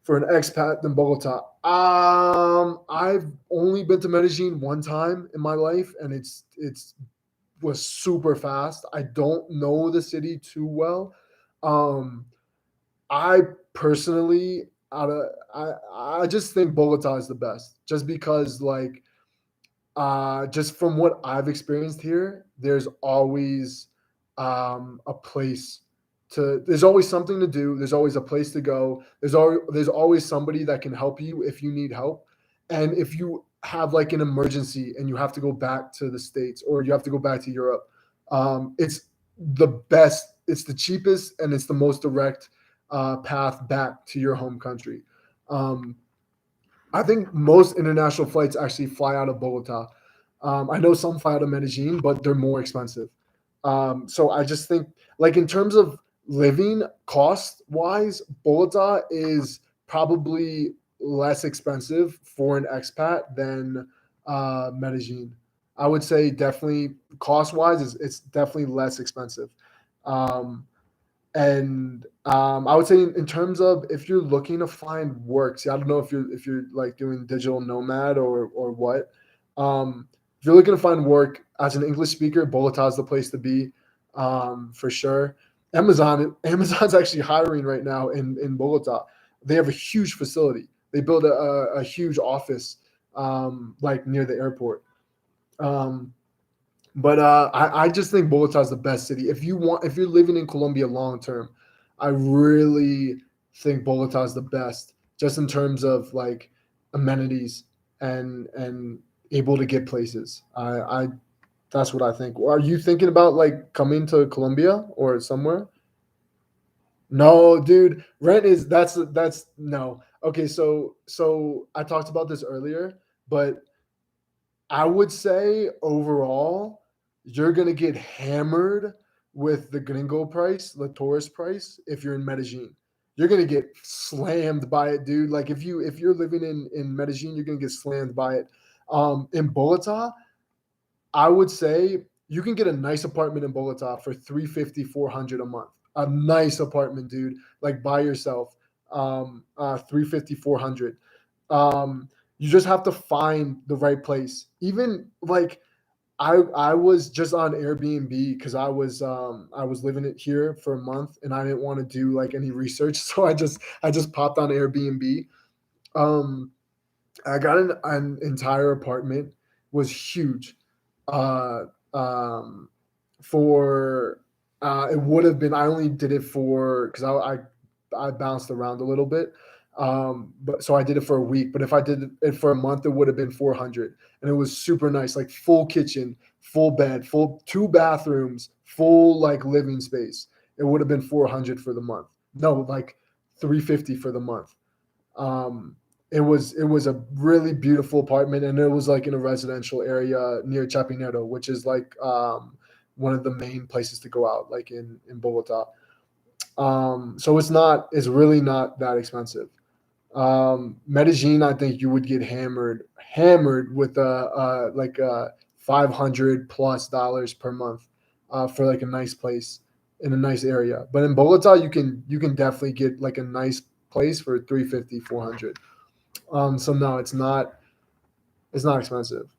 for an expat than Bogota? I've only been to Medellin one time in my life, and it's was super fast. I don't know the city too well. Um, I personally, out of I just think Bogota is the best, just because like just from what I've experienced here, there's always a place there's always something to do. There's always a place to go. There's always somebody that can help you if you need help. And if you have like an emergency and you have to go back to the States or you have to go back to Europe, it's the best, it's the cheapest, and it's the most direct path back to your home country. Um, I think most international flights actually fly out of Bogota. I know some fly out of Medellin, but they're more expensive. So I just think, like in terms of living cost wise, Bogota is probably less expensive for an expat than Medellin. I would say definitely cost wise, it's definitely less expensive. Um, and I would say in terms of if you're looking to find work, see, I don't know if you're like doing digital nomad or what. If you're looking to find work as an English speaker, Bogota is the place to be, for sure. Amazon's actually hiring right now in Bogota. They have a huge facility. They built a huge office, like near the airport. Um, but I just think Bogota is the best city. If you're living in Colombia long term, I really think Bogota is the best, just in terms of like amenities and able to get places. I That's what I think. Are you thinking about like coming to Colombia or somewhere? No, dude, rent is that's no. Okay, so I talked about this earlier, but I would say overall, you're gonna get hammered with the gringo price, the tourist price, if you're in Medellin. You're gonna get slammed by it, dude. Like if you're living in Medellin, you're gonna get slammed by it. In Bogota, I would say you can get a nice apartment in Bogota for 350, 400 a month. a nice apartment, dude, like by yourself. 350, 400. You just have to find the right place. Even like I was just on Airbnb because I was living it here for a month and I didn't want to do like any research, so I just popped on Airbnb. Um, I got an entire apartment, was huge. Uh, um, for it would have been, I only did it for because I bounced around a little bit. But so I did it for a week. But if I did it for a month, it would have been 400, and it was super nice, like full kitchen, full bed, full two bathrooms, full like living space. It would have been 400 for the month. No, like 350 for the month. Um, it was a really beautiful apartment, and it was like in a residential area near Chapinero, which is like one of the main places to go out, like in Bogota. So it's really not that expensive. Medellin, I think you would get hammered with like 500 plus dollars per month for like a nice place in a nice area. But in Bogota, you can definitely get like a nice place for 350, 400. So no, it's not expensive.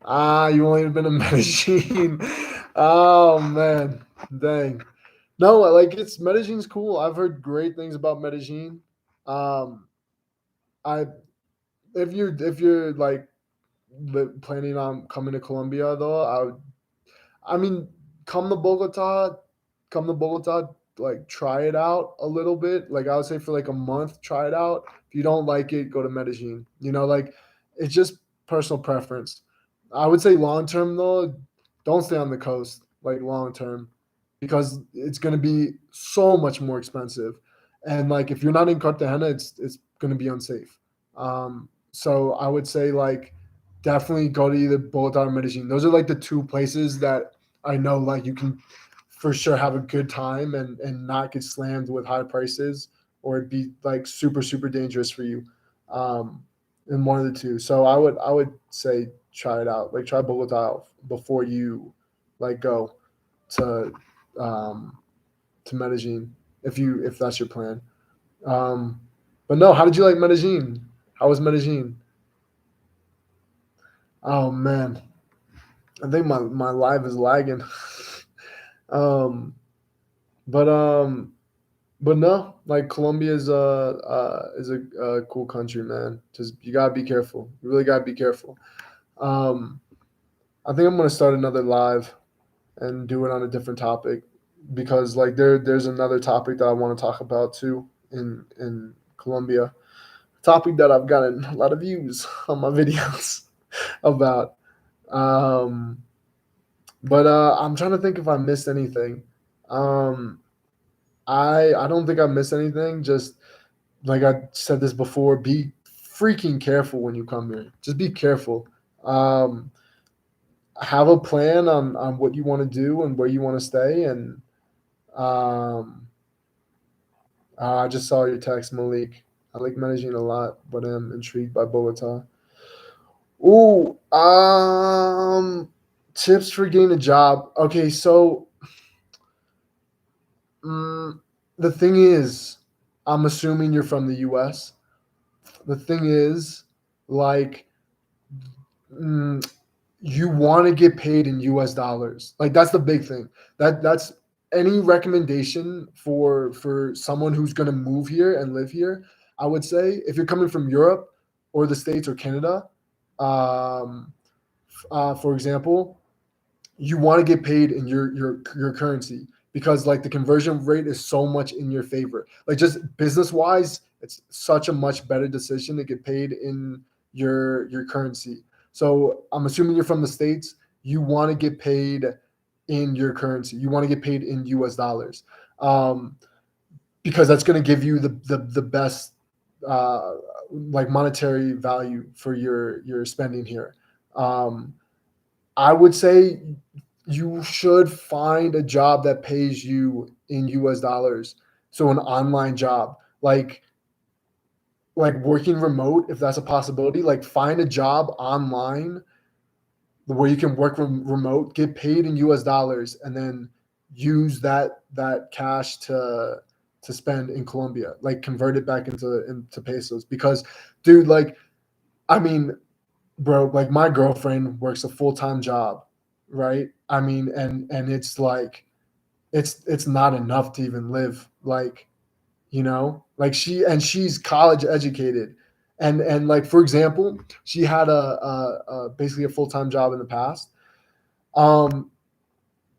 Ah, you only been to Medellin. Oh man, dang. No, like it's Medellin's cool. I've heard great things about Medellin. Um, I if you're like planning on coming to Colombia though, I mean, come to Bogota, come to Bogota, like try it out a little bit. Like I would say for like a month, try it out. If you don't like it, go to Medellin. You know, like it's just personal preference. I would say long term though, don't stay on the coast like long term because it's gonna be so much more expensive. And like if you're not in Cartagena, it's gonna be unsafe. So I would say like definitely go to either Bogota or Medellin. Those are like the two places that I know like you can for sure have a good time and not get slammed with high prices or it'd be like super dangerous for you. Um, in one of the two. So I would say try it out. Like try Bogota out before you like go to um to Medellin if that's your plan. Um, but no, how did you like Medellin? How was Medellin? Oh man, I think my live is lagging. um, but um, but no, like Colombia is a cool country, man. Just you gotta be careful. You really gotta be careful. Um, I think I'm gonna start another live and do it on a different topic because like there's another topic that I want to talk about too in Colombia. Topic that I've gotten a lot of views on my videos about. Um, but I'm trying to think if I missed anything. Um, I don't think I missed anything. Just like I said this before, be freaking careful when you come here. Just be careful. Um, have a plan on what you want to do and where you want to stay. And um, I just saw your text, Malik. I like Medellin a lot, but I'm intrigued by Bogota. Ooh, tips for getting a job. Okay, so mm, the thing is, I'm assuming you're from the U.S. The thing is, like, mm, you want to get paid in U.S. dollars. Like that's the big thing. That's any recommendation for someone who's going to move here and live here. I would say if you're coming from Europe or the States or Canada, um, for example, you want to get paid in your currency because like the conversion rate is so much in your favor. Like just business wise, it's such a much better decision to get paid in your currency. So I'm assuming you're from the States. You want to get paid in your currency. You want to get paid in US dollars. Um, because that's going to give you the best uh, like monetary value for your spending here. Um, I would say you should find a job that pays you in US dollars. So an online job, like working remote, if that's a possibility, like find a job online where you can work remote, get paid in US dollars, and then use that cash to spend in Colombia, like convert it back into pesos. Because, dude, like, I mean, bro, like my girlfriend works a full-time job, right? I mean, and it's like it's not enough to even live, like, like she's college educated, and like, for example, she had a basically a full-time job in the past, um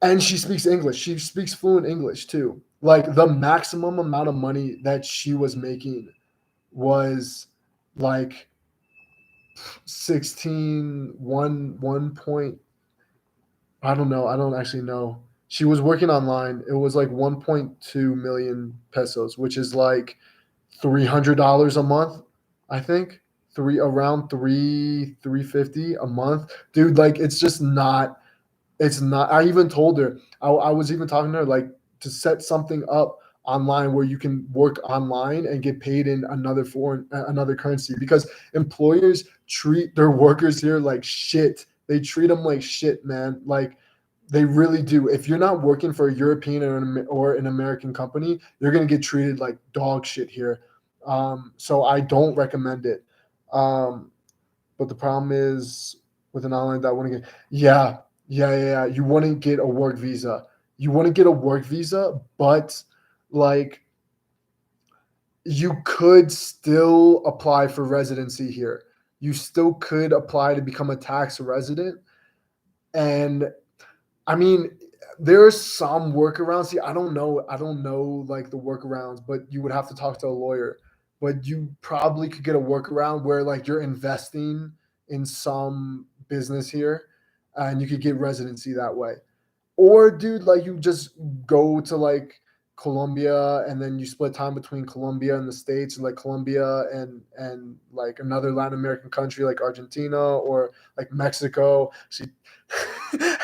and she speaks English. She speaks fluent English too. Like, the maximum amount of money that she was making was like 1 point. I don't know. I don't actually know. She was working online. It was like 1.2 million pesos, which is like $300 a month, I think. Around 350 a month. Dude, like, it's not. I even told her, I was even talking to her, like, to set something up online where you can work online and get paid in another currency, because employers treat their workers here like shit. They treat them like shit, man. Like, they really do. If you're not working for a European or an American company, you're gonna get treated like dog shit here. So I don't recommend it. Um, but the problem is, with an online that want to get, yeah, yeah, yeah, yeah. You want to get a work visa. You want to get a work visa, but like, you could still apply for residency here. You still could apply to become a tax resident. And I mean, there's some workarounds. See, I don't know like the workarounds, but you would have to talk to a lawyer. But you probably could get a workaround where, like, you're investing in some business here, and you could get residency that way. Or, dude, like, you just go to like Colombia, and then you split time between Colombia and the States, and like Colombia and like another Latin American country like Argentina or like Mexico.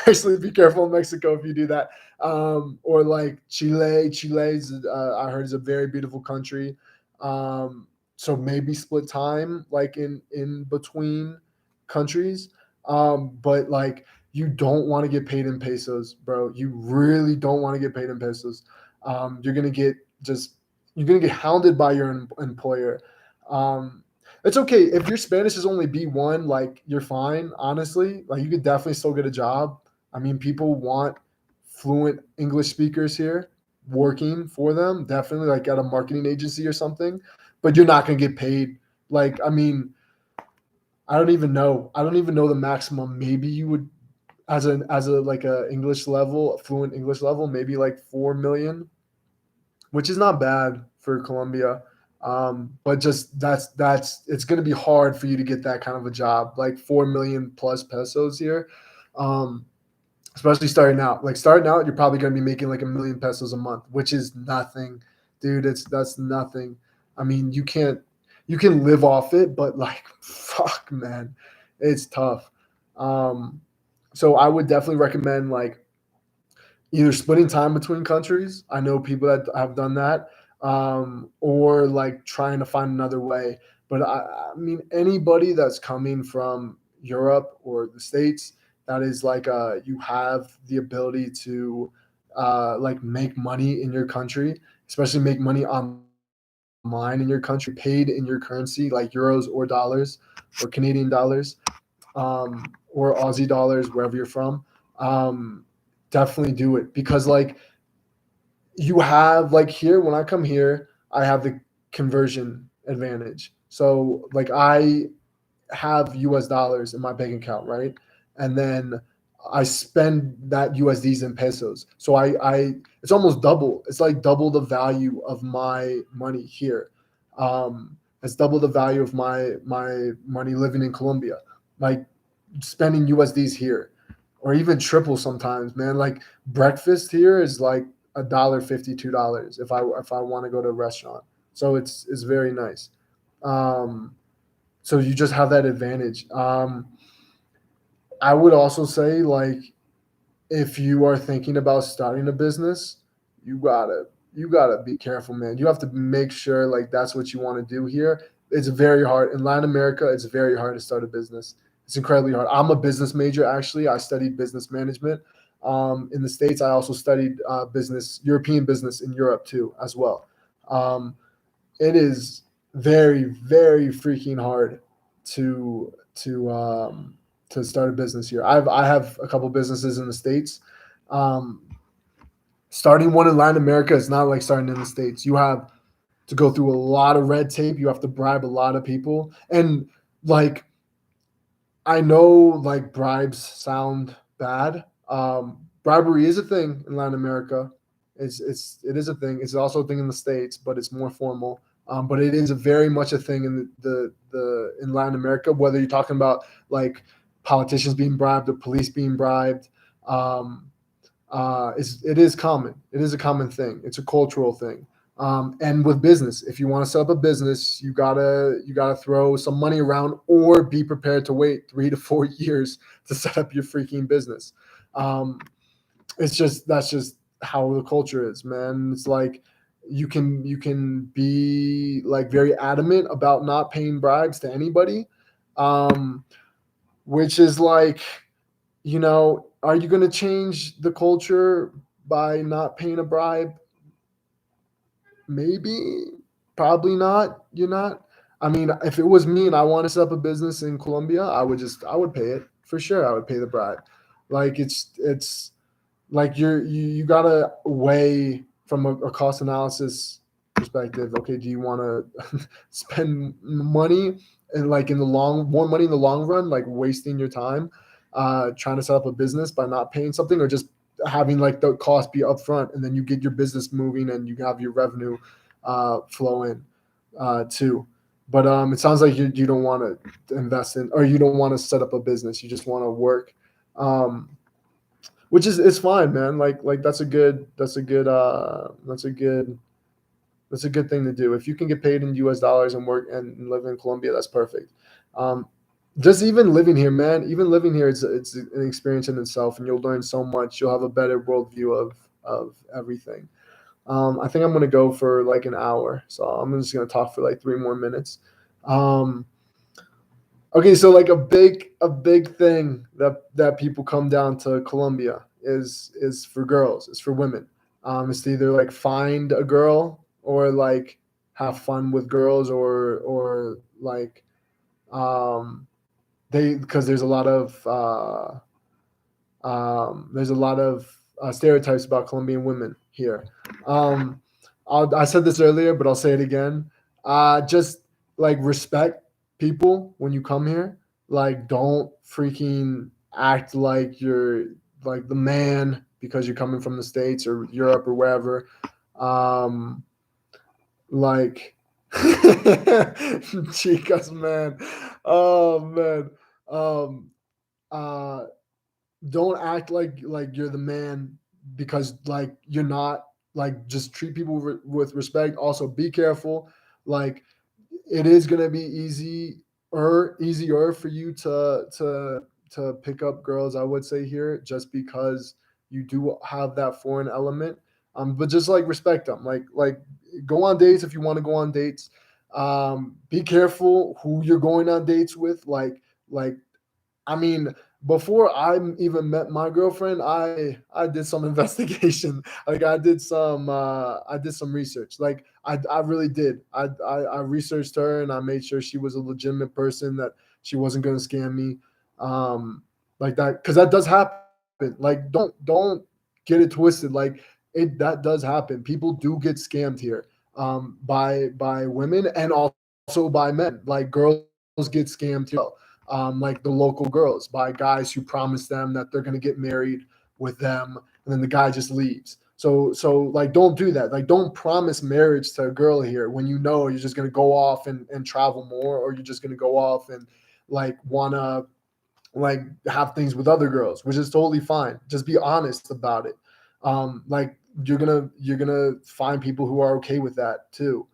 Actually, be careful in Mexico if you do that. Or like Chile. Chile's I heard, is a very beautiful country. So maybe split time like in between countries. But like, you don't want to get paid in pesos, bro. You really don't want to get paid in pesos. You're gonna get just you're gonna get hounded by your employer. Um, it's okay if your Spanish is only B1, like, you're fine. Honestly, like, you could definitely still get a job. I mean, people want fluent English speakers here working for them, definitely, like at a marketing agency or something. But you're not gonna get paid. Like, I mean, I don't even know. I don't even know the maximum. Maybe you would, as a like a English level, fluent English level, maybe like 4 million, which is not bad for Colombia. But just that's it's going to be hard for you to get that kind of a job, like 4 million plus pesos here, um, especially starting out. Like, starting out, you're probably going to be making like 1 million pesos a month, which is nothing, dude. That's nothing. I mean, you can live off it, but like, fuck, man, it's tough. Um, so I would definitely recommend, like, either splitting time between countries. I know people that have done that, or like trying to find another way. But I mean, anybody that's coming from Europe or the States, that is like, you have the ability to like make money in your country, especially make money online in your country, paid in your currency, like euros or dollars or Canadian dollars, or Aussie dollars, wherever you're from. Um, Definitely do it, because like, you have, like, here, when I come here, I have the conversion advantage. So like, I have US dollars in my bank account, right? And then I spend that USDs in pesos. So I it's almost double. It's like double the value of my money here. It's double the value of my money living in Colombia. Like, spending USDs here, or even triple sometimes, man. Like, breakfast here is like $1.50, $2 if I want to go to a restaurant. So it's very nice. Um, so you just have that advantage. I would also say, like, if you are thinking about starting a business, you gotta you gotta be careful, man. You have to make sure, like, that's what you want to do here. It's very hard in Latin America. It's very hard to start a business. It's incredibly hard. I'm a business major, actually. I studied business management. in the States. I also studied business, European business in Europe too, as well. Um, it is very, very freaking hard to to um, to start a business here. I have a couple businesses in the States. Um, Starting one in Latin America is not like starting in the States. You have to go through a lot of red tape. You have to bribe a lot of people, and like I know like bribes sound bad. Bribery is a thing in Latin America. It is a thing. It's also a thing in the States, but it's more formal. But it is a very much a thing in the in Latin America. Whether you're talking about like politicians being bribed or police being bribed, um, it is common. It is a common thing. It's a cultural thing. And with business, if you want to set up a business, you gotta throw some money around, or be prepared to wait 3 to 4 years to set up your freaking business. Um, it's just that's just how the culture is, man. It's like you can be like very adamant about not paying bribes to anybody, um, which is like, are you going to change the culture by not paying a bribe? Maybe, probably not. You're not. I mean, if it was me and I want to set up a business in Colombia, I would pay it for sure. I would pay the bribe. Like it's like you gotta weigh from a cost analysis perspective. Okay, do you want to spend money and like in the long more money in the long run, like wasting your time trying to set up a business by not paying something, or just having like the cost be upfront and then you get your business moving and you have your revenue flow in too. But it sounds like you don't want to invest in, or you don't want to set up a business. You just want to work. Um, which is it's fine, man. Like that's a good thing to do. If you can get paid in U.S. dollars and work and live in Colombia, that's perfect. Um, just even living here, man. Even living here, it's an experience in itself, and you'll learn so much. You'll have a better worldview of everything. I think I'm gonna go for like an hour, so I'm just gonna talk for like 3 more minutes. Um, Okay, so like a big thing that people come down to Colombia is for girls, is for women. It's to either like find a girl or like have fun with girls, or like they because there's a lot of stereotypes about Colombian women here. Um, I said this earlier, but I'll say it again. Just like respect people when you come here. Like, don't freaking act like you're like the man because you're coming from the States or Europe or wherever. Um, like, chicas, man. Oh man. Um, uh, don't act like you're the man, because like you're not. Like, just treat people with respect. Also, be careful. Like, it is gonna be easier for you to pick up girls, I would say, here, just because you do have that foreign element. But just like respect them. Like go on dates if you want to go on dates. Be careful who you're going on dates with. Like I mean, before I even met my girlfriend, I did some investigation. Like, I did some research. Like, I really did. I researched her and I made sure she was a legitimate person, that she wasn't going to scam me. Like that, because that does happen. Like, don't get it twisted. Like, that does happen. People do get scammed here, by women and also by men. Like, girls get scammed here as well, like the local girls, by guys who promise them that they're going to get married with them, and then the guy just leaves. So like, don't do that. Like, don't promise marriage to a girl here when you know you're just going to go off and travel more, or you're just going to go off and like want to like have things with other girls, which is totally fine. Just be honest about it. Like, you're gonna find people who are okay with that too.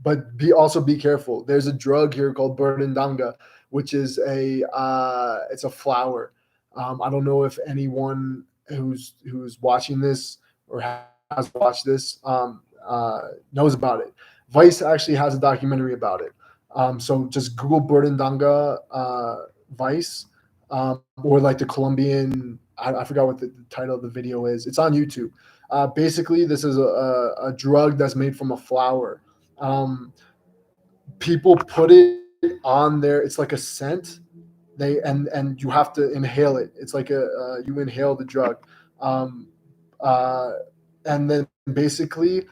But be careful. There's a drug here called Burdendanga, which is it's a flower. I don't know if anyone who's watching this or has watched this knows about it. Vice actually has a documentary about it. So just Google Burdendanga Vice, or like the Colombian. I forgot what the title of the video is. It's on YouTube. Basically, this is a drug that's made from a flower. Um, People put it on there. It's like a scent. And you have to inhale it. It's like you inhale the drug, um, uh, and then basically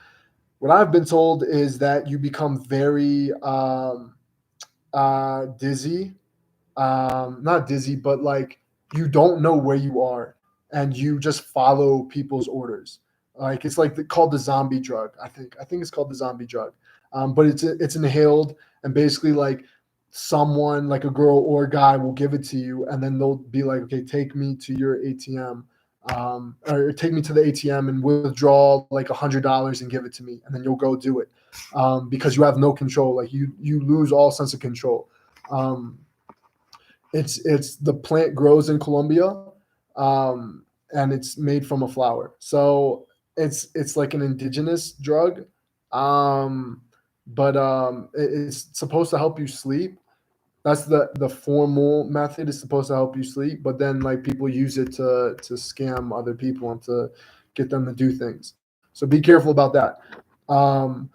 what I've been told is that you become very dizzy, not dizzy, but like you don't know where you are, and you just follow people's orders. Like it's like called the zombie drug. I think it's called the zombie drug. But it's inhaled, and basically like someone like a girl or a guy will give it to you, and then they'll be like, okay, take me to your ATM. Or take me to the ATM and withdraw like $100 and give it to me, and then you'll go do it, because you have no control. Like you lose all sense of control. Um, it's the plant grows in Colombia, and it's made from a flower. So it's like an indigenous drug, um, but it's supposed to help you sleep. That's the formal method is supposed to help you sleep, but then like people use it to scam other people and to get them to do things. So be careful about that. Um,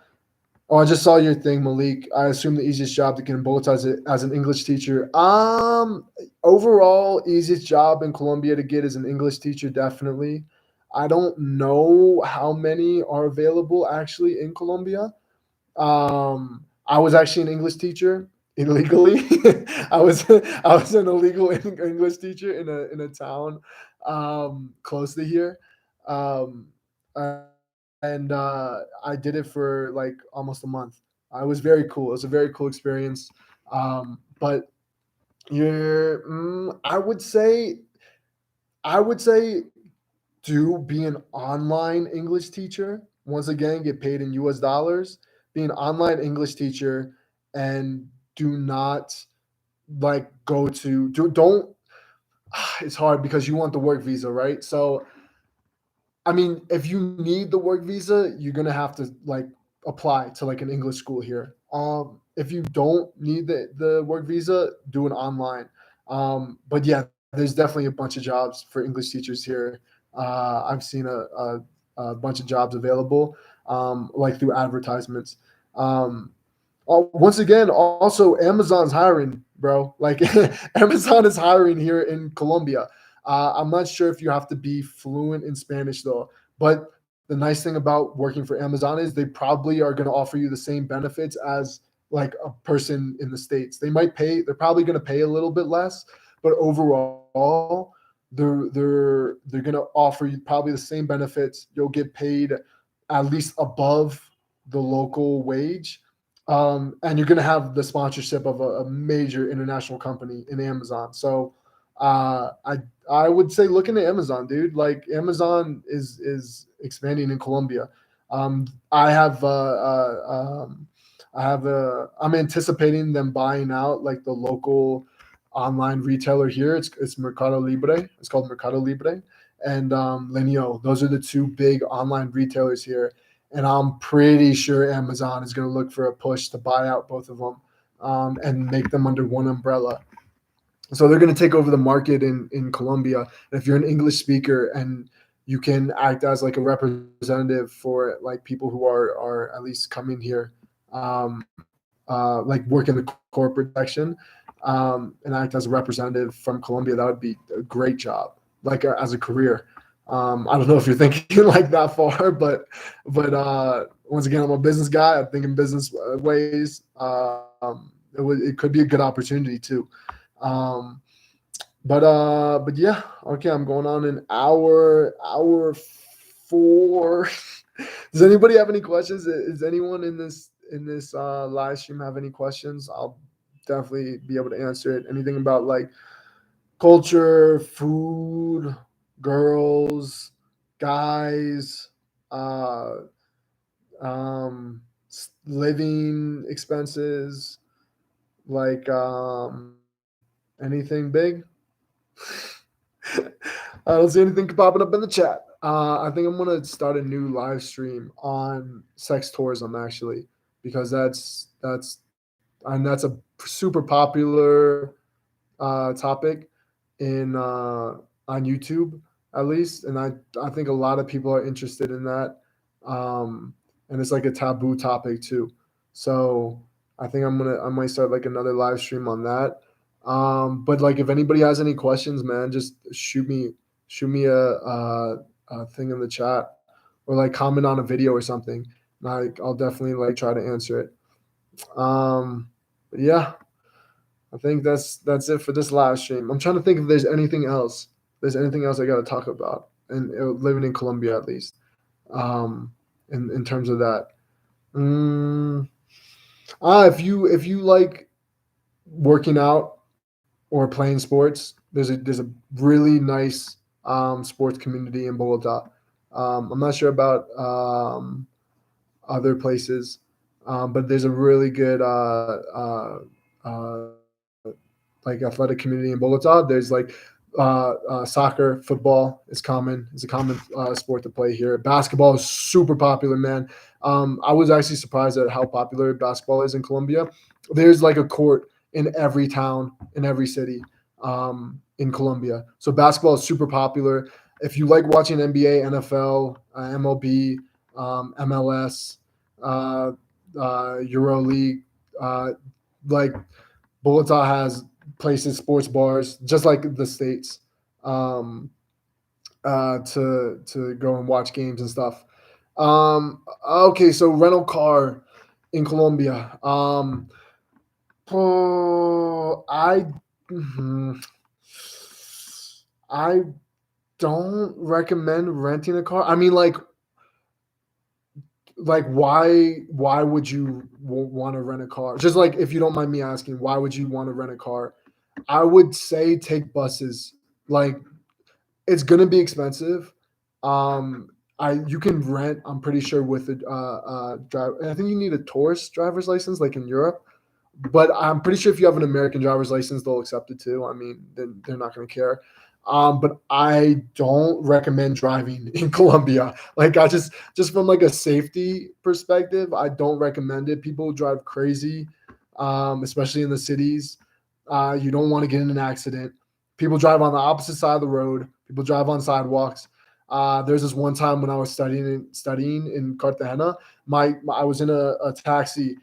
Oh, I just saw your thing, Malik. I assume the easiest job to get in Bogota as an English teacher. Overall, easiest job in Colombia to get is an English teacher, definitely. I don't know how many are available actually in Colombia. I was actually an English teacher illegally. I was an illegal English teacher in a town close to here. Um, and I did it for like almost a month. It was very cool. It was a very cool experience. But I would say do be an online English teacher. Once again, get paid in US dollars. Be an online English teacher, and do not like go to do don't it's hard because you want the work visa, right? So I mean, if you need the work visa, you're gonna have to like apply to like an English school here. If you don't need the work visa, do it online. But yeah, there's definitely a bunch of jobs for English teachers here. I've seen a bunch of jobs available, like through advertisements. Um, Once again, also Amazon's hiring, bro. Like Amazon is hiring here in Colombia. I'm not sure if you have to be fluent in Spanish though. But the nice thing about working for Amazon is they probably are going to offer you the same benefits as like a person in the States. They're probably going to pay a little bit less, but overall, they're going to offer you probably the same benefits. You'll get paid at least above the local wage, and you're going to have the sponsorship of a major international company in Amazon. So I would say look into Amazon, dude. Like Amazon is expanding in Colombia. Um, I have I'm anticipating them buying out like the local online retailer here. It's Mercado Libre. It's called Mercado Libre and Linio. Those are the two big online retailers here, and I'm pretty sure Amazon is going to look for a push to buy out both of them, and make them under one umbrella. So they're going to take over the market in Colombia. And if you're an English speaker and you can act as like a representative for like people who are at least coming here, like work in the corporate section, and act as a representative from Colombia, that would be a great job, like as a career. I don't know if you're thinking like that far, but once again, I'm a business guy. I'm thinking business ways. It could be a good opportunity too. Um, but yeah, okay, I'm going on an hour 4. Does anybody have any questions? Is anyone in this live stream have any questions? I'll definitely be able to answer it. Anything about like culture, food, girls, guys, uh, living expenses, like anything big? I don't see anything popping up in the chat. I think I'm gonna start a new live stream on sex tourism actually, because that's a super popular topic in on YouTube at least, and I think a lot of people are interested in that, and it's like a taboo topic too. So I think I might start like another live stream on that. But like if anybody has any questions, man, just shoot me a thing in the chat or like comment on a video or something. Like I'll definitely like try to answer it. But yeah, I think that's it for this live stream. I'm trying to think if there's anything else. There's anything else I got to talk about, and living in Colombia at least. In terms of that. Mm, if you like working out or playing sports, there's a really nice sports community in Bogota. I'm not sure about other places, but there's a really good like athletic community in Bogota. There's like soccer, football is common. It's a common sport to play here. Basketball is super popular, man. I was actually surprised at how popular basketball is in Colombia. There's like a court in every town, in every city in Colombia. So basketball is super popular. If you like watching NBA, NFL, MLB, MLS, uh, Euro League, like Bogota has places, sports bars, just like the states, um, to go and watch games and stuff. Okay, so rental car in Colombia. Oh, mhm. I don't recommend renting a car. I mean, like why would you want to rent a car? Just like if you don't mind me asking, why would you want to rent a car? I would say take buses. Like it's gonna be expensive. I you can rent. I'm pretty sure with a drive. I think you need a tourist driver's license, like in Europe. But I'm pretty sure if you have an American driver's license, they'll accept it too. I mean, they're not gonna care. But I don't recommend driving in Colombia. Like I just from like a safety perspective, I don't recommend it. People drive crazy, especially in the cities. You don't want to get in an accident. People drive on the opposite side of the road. People drive on sidewalks. There's this one time when I was studying in Cartagena. I was in a taxi.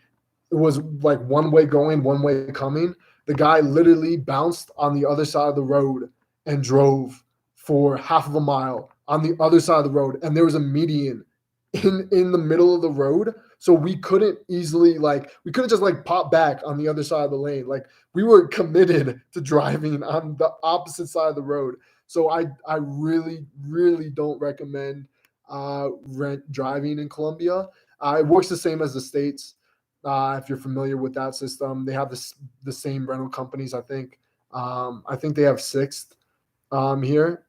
It was like one way going, one way coming. The guy literally bounced on the other side of the road and drove for half of a mile on the other side of the road. And there was a median in the middle of the road. So we couldn't easily we couldn't just like pop back on the other side of the lane. Like we were committed to driving on the opposite side of the road. So I really, really don't recommend rent driving in Colombia. It works the same as the States. If you're familiar with that system, they have the same rental companies. I think they have Sixth here.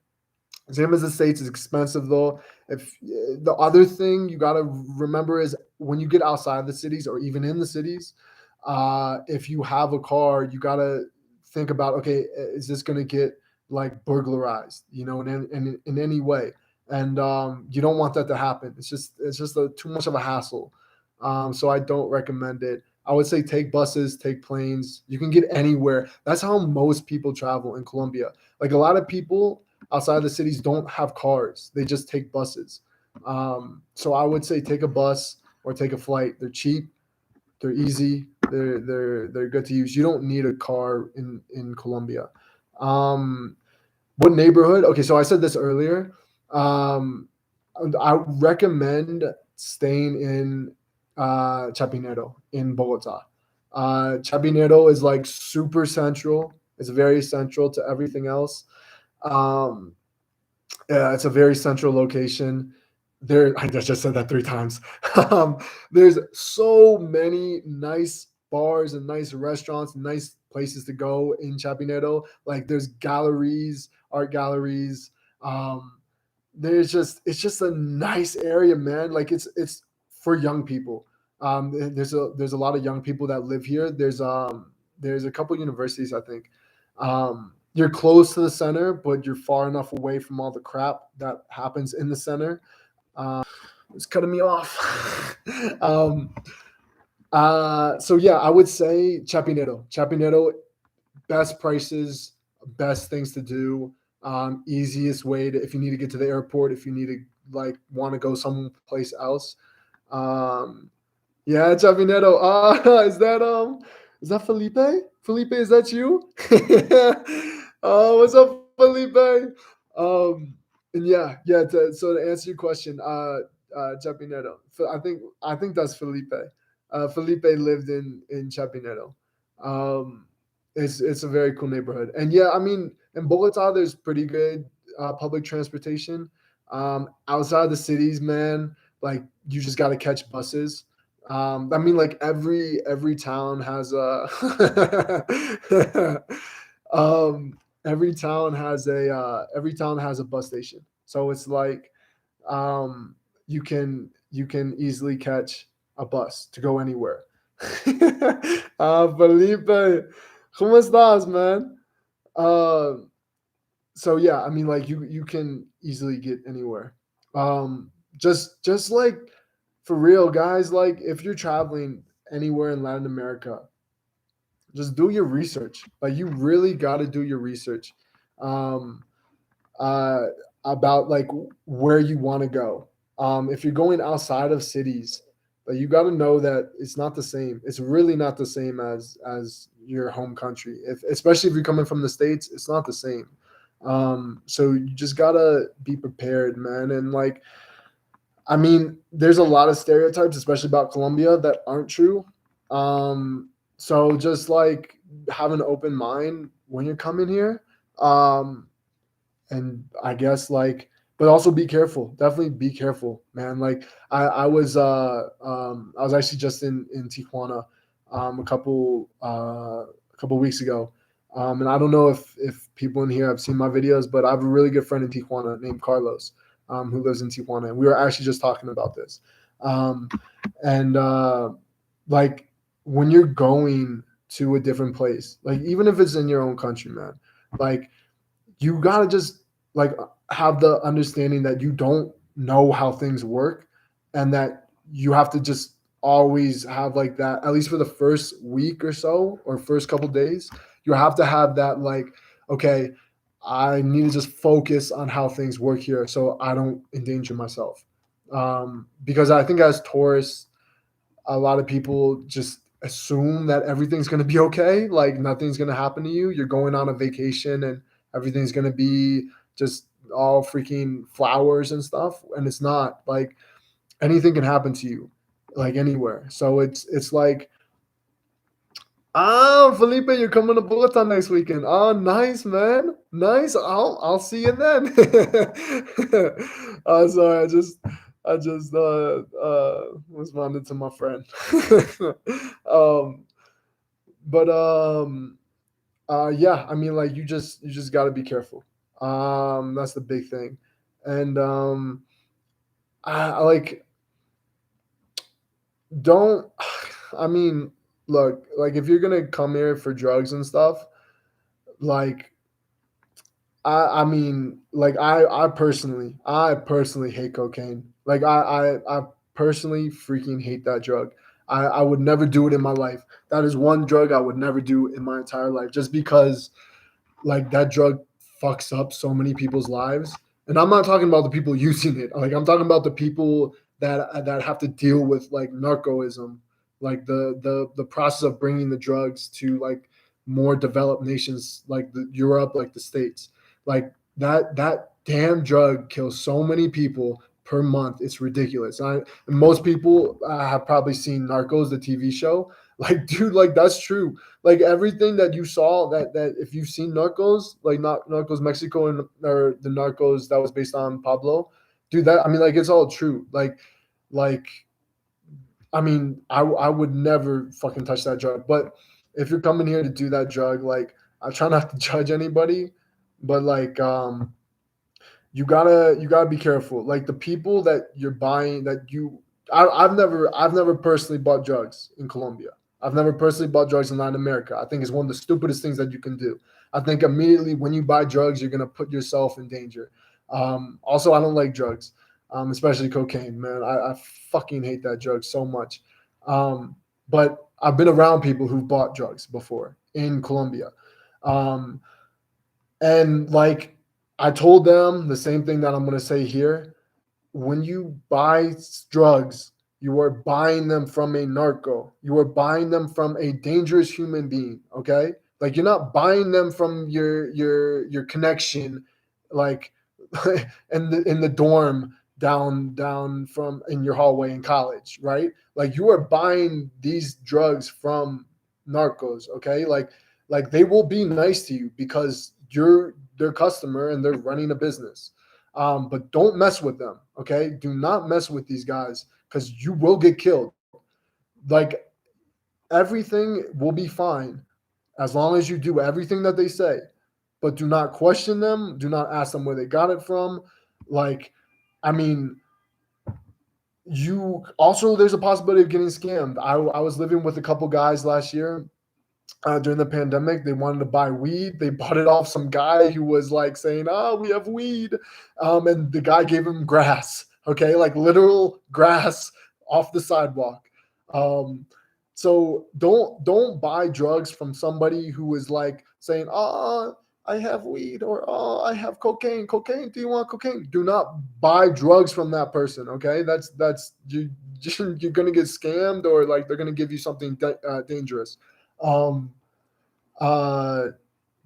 Same as the States. Is expensive though. If the other thing you got to remember is when you get outside the cities or even in the cities, if you have a car, you got to think about, okay, is this going to get like burglarized, in any way? And you don't want that to happen. It's just too much of a hassle. So I don't recommend it. I would say take buses, take planes. You can get anywhere. That's how most people travel in Colombia. Like a lot of people outside the cities don't have cars. They just take buses. So I would say take a bus or take a flight. They're cheap. They're easy. They're good to use. You don't need a car in Colombia. Um, what neighborhood? Okay, so I said this earlier. Um, I recommend staying in Chapinero in Bogota. Chapinero is like super central. It's very central to everything else. Um, yeah, it's a very central location. I just said that 3 times. um, there's so many nice bars and nice restaurants, and nice places to go in Chapinero. Like there's galleries, art galleries. Um, it's just a nice area, man. Like it's for young people. There's a lot of young people that live here. There's a couple universities, I think. You're close to the center, but you're far enough away from all the crap that happens in the center. It's cutting me off. So yeah, I would say Chapinero. Chapinero, best prices, best things to do. easiest way to, if you need to get to the airport, if you need to like want to go someplace else. Um, yeah, Chavinero. Is that Felipe? Felipe, is that you? Oh, what's up, Felipe? Um, and yeah. So to answer your question, Chapinero. I think that's Felipe. Felipe lived in Chapinero. Um, it's a very cool neighborhood, and yeah, I mean, in Bogota, there's pretty good public transportation. Outside the cities, man, like you just got to catch buses. I mean, like every town has a every town has a bus station. So it's like um, you can easily catch a bus to go anywhere. Felipe, ¿cómo estás, man? Uh, so yeah, I mean, like you can easily get anywhere. Just like for real, guys. Like if you're traveling anywhere in Latin America, just do your research. Like you really got to do your research. Um, uh, about like where you want to go. If you're going outside of cities, but you got to know that it's not the same. It's really not the same as your home country. If especially if you're coming from the states, it's not the same. So you just gotta be prepared, man. And like, I mean, there's a lot of stereotypes, especially about Colombia, that aren't true. So just like have an open mind when you're coming here. Um, and I guess like, but also be careful. Definitely be careful, man. Like I was actually just in Tijuana a couple weeks ago, and I don't know if people in here have seen my videos, but I have a really good friend in Tijuana named Carlos, who lives in Tijuana, and we were actually just talking about this, um, and like when you're going to a different place, like even if it's in your own country, man, like you gotta just like have the understanding that you don't know how things work, and that you have to just always have like that, at least for the first week or so, or first couple days, you have to have that like, okay, I need to just focus on how things work here so I don't endanger myself. Because I think as tourists, a lot of people just assume that everything's going to be okay, like nothing's going to happen to you, you're going on a vacation and everything's going to be just all freaking flowers and stuff, and it's not. Like anything can happen to you, like anywhere. So it's like, oh, Felipe, you're coming to Bogota next weekend. Oh, nice, man. Nice. I'll see you then. Sorry, I just responded to my friend. um, but yeah, I mean, like you just got to be careful. That's the big thing, and I like don't. I mean, look, like if you're gonna come here for drugs and stuff, like I mean, like I personally hate cocaine. Like I personally freaking hate that drug. I would never do it in my life. That is one drug I would never do in my entire life, just because like that drug fucks up so many people's lives. And I'm not talking about the people using it. Like I'm talking about the people that have to deal with like narcoism, like the process of bringing the drugs to like more developed nations like Europe, like the States. Like that damn drug kills so many people per month. It's ridiculous. And most people have probably seen Narcos, the TV show. Like, dude, like that's true. Like everything that you saw, that if you've seen Narcos, like not Narcos Mexico, and or the Narcos that was based on Pablo, dude, that I mean, like it's all true. Like I mean, I would never fucking touch that drug. But if you're coming here to do that drug, like I try not to judge anybody, but like you gotta be careful. Like the people that you're buying, I've never personally bought drugs in Colombia. I've never personally bought drugs in Latin America. I think it's one of the stupidest things that you can do. I think immediately when you buy drugs, you're gonna put yourself in danger. Also, I don't like drugs, especially cocaine. Man, I fucking hate that drug so much. But I've been around people who've bought drugs before in Colombia, um, and like I told them the same thing that I'm going to say here. When you buy drugs, you are buying them from a narco. You are buying them from a dangerous human being. Okay, like you're not buying them from your connection, like in the dorm down from in your hallway in college, right? Like you are buying these drugs from narcos. Okay, like they will be nice to you because you're their customer and they're running a business, but don't mess with them. Okay, do not mess with these guys because you will get killed. Like everything will be fine as long as you do everything that they say, but do not question them. Do not ask them where they got it from. Like, I mean, you also there's a possibility of getting scammed. I was living with a couple guys last year during the pandemic. They wanted to buy weed. They bought it off some guy who was like saying, "Oh, we have weed," and the guy gave him grass. Okay, like literal grass off the sidewalk. Um, so don't buy drugs from somebody who is like saying, "Oh, I have weed," or "Oh, I have cocaine. Cocaine? Do you want cocaine?" Do not buy drugs from that person. Okay, that's you. You're gonna get scammed, or like they're gonna give you something dangerous. Um, uh,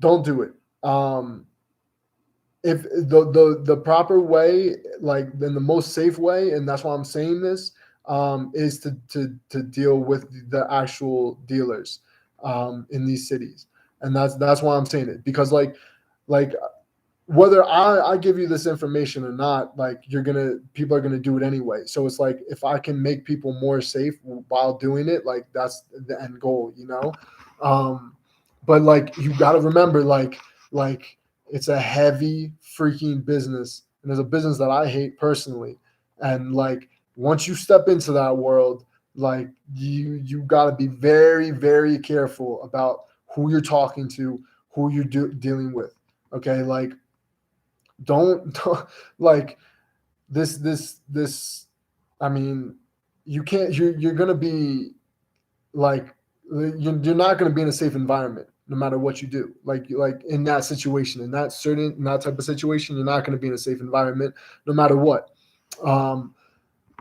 don't do it. If the proper way, like in the most safe way, and that's why I'm saying this, is to deal with the actual dealers in these cities, and that's why I'm saying it because like whether I give you this information or not, like people are gonna do it anyway. So it's like if I can make people more safe while doing it, like that's the end goal, you know. Um, but like you got to remember, like it's a heavy freaking business, and there's a business that I hate personally, and like once you step into that world, like you got to be very very careful about who you're talking to, who you're dealing with. Okay, like don't like this. I mean, you can't. You're gonna be like you're not gonna be in a safe environment no matter what you do. Like in that situation, in that type of situation, you're not gonna be in a safe environment no matter what. Um,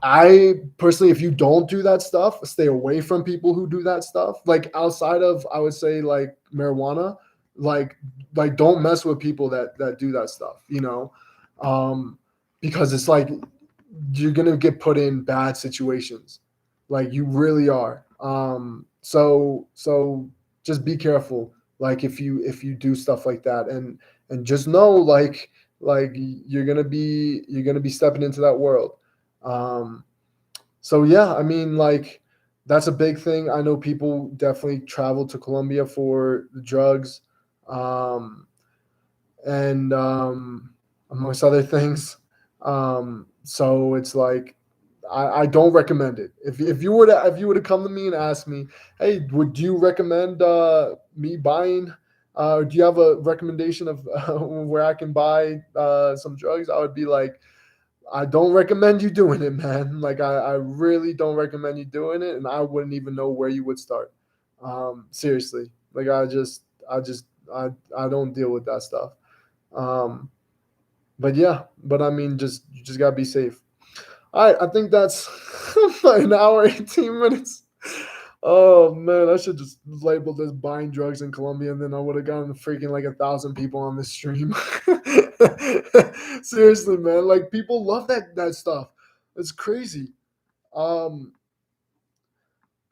I personally, if you don't do that stuff, stay away from people who do that stuff. Like outside of, I would say like marijuana, like like don't mess with people that do that stuff. You know, um, because it's like you're gonna get put in bad situations, like you really are. So just be careful. Like if you do stuff like that, and just know like you're gonna be stepping into that world. Um, so yeah, I mean, like that's a big thing. I know people definitely travel to Colombia for the drugs, um, and amongst other things. So it's like I don't recommend it. If you were to come to me and ask me, hey, would you recommend me buying? Do you have a recommendation of where I can buy some drugs? I would be like, I don't recommend you doing it, man. Like I really don't recommend you doing it, and I wouldn't even know where you would start. Seriously, like I don't deal with that stuff. Um, but yeah, but I mean, you just gotta be safe. All right, I think that's an hour 18 minutes. Oh man, I should just label this buying drugs in Colombia, and then I would have gotten freaking like 1,000 people on this stream. Seriously, man, like people love that stuff. It's crazy. Um,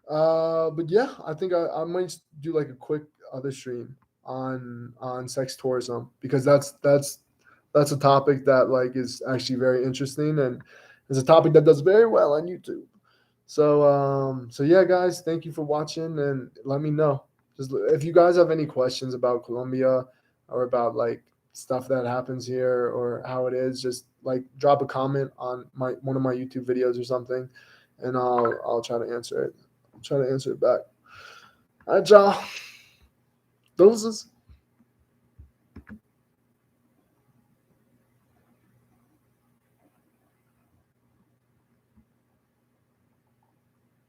but yeah, I think I might do like a quick other stream on sex tourism because that's a topic that like is actually very interesting and is a topic that does very well on YouTube. So yeah, guys, thank you for watching and let me know. Just if you guys have any questions about Colombia or about like stuff that happens here or how it is, just like drop a comment on my one of my YouTube videos or something, and I'll try to answer it. I'll try to answer it back. All right, y'all. Those is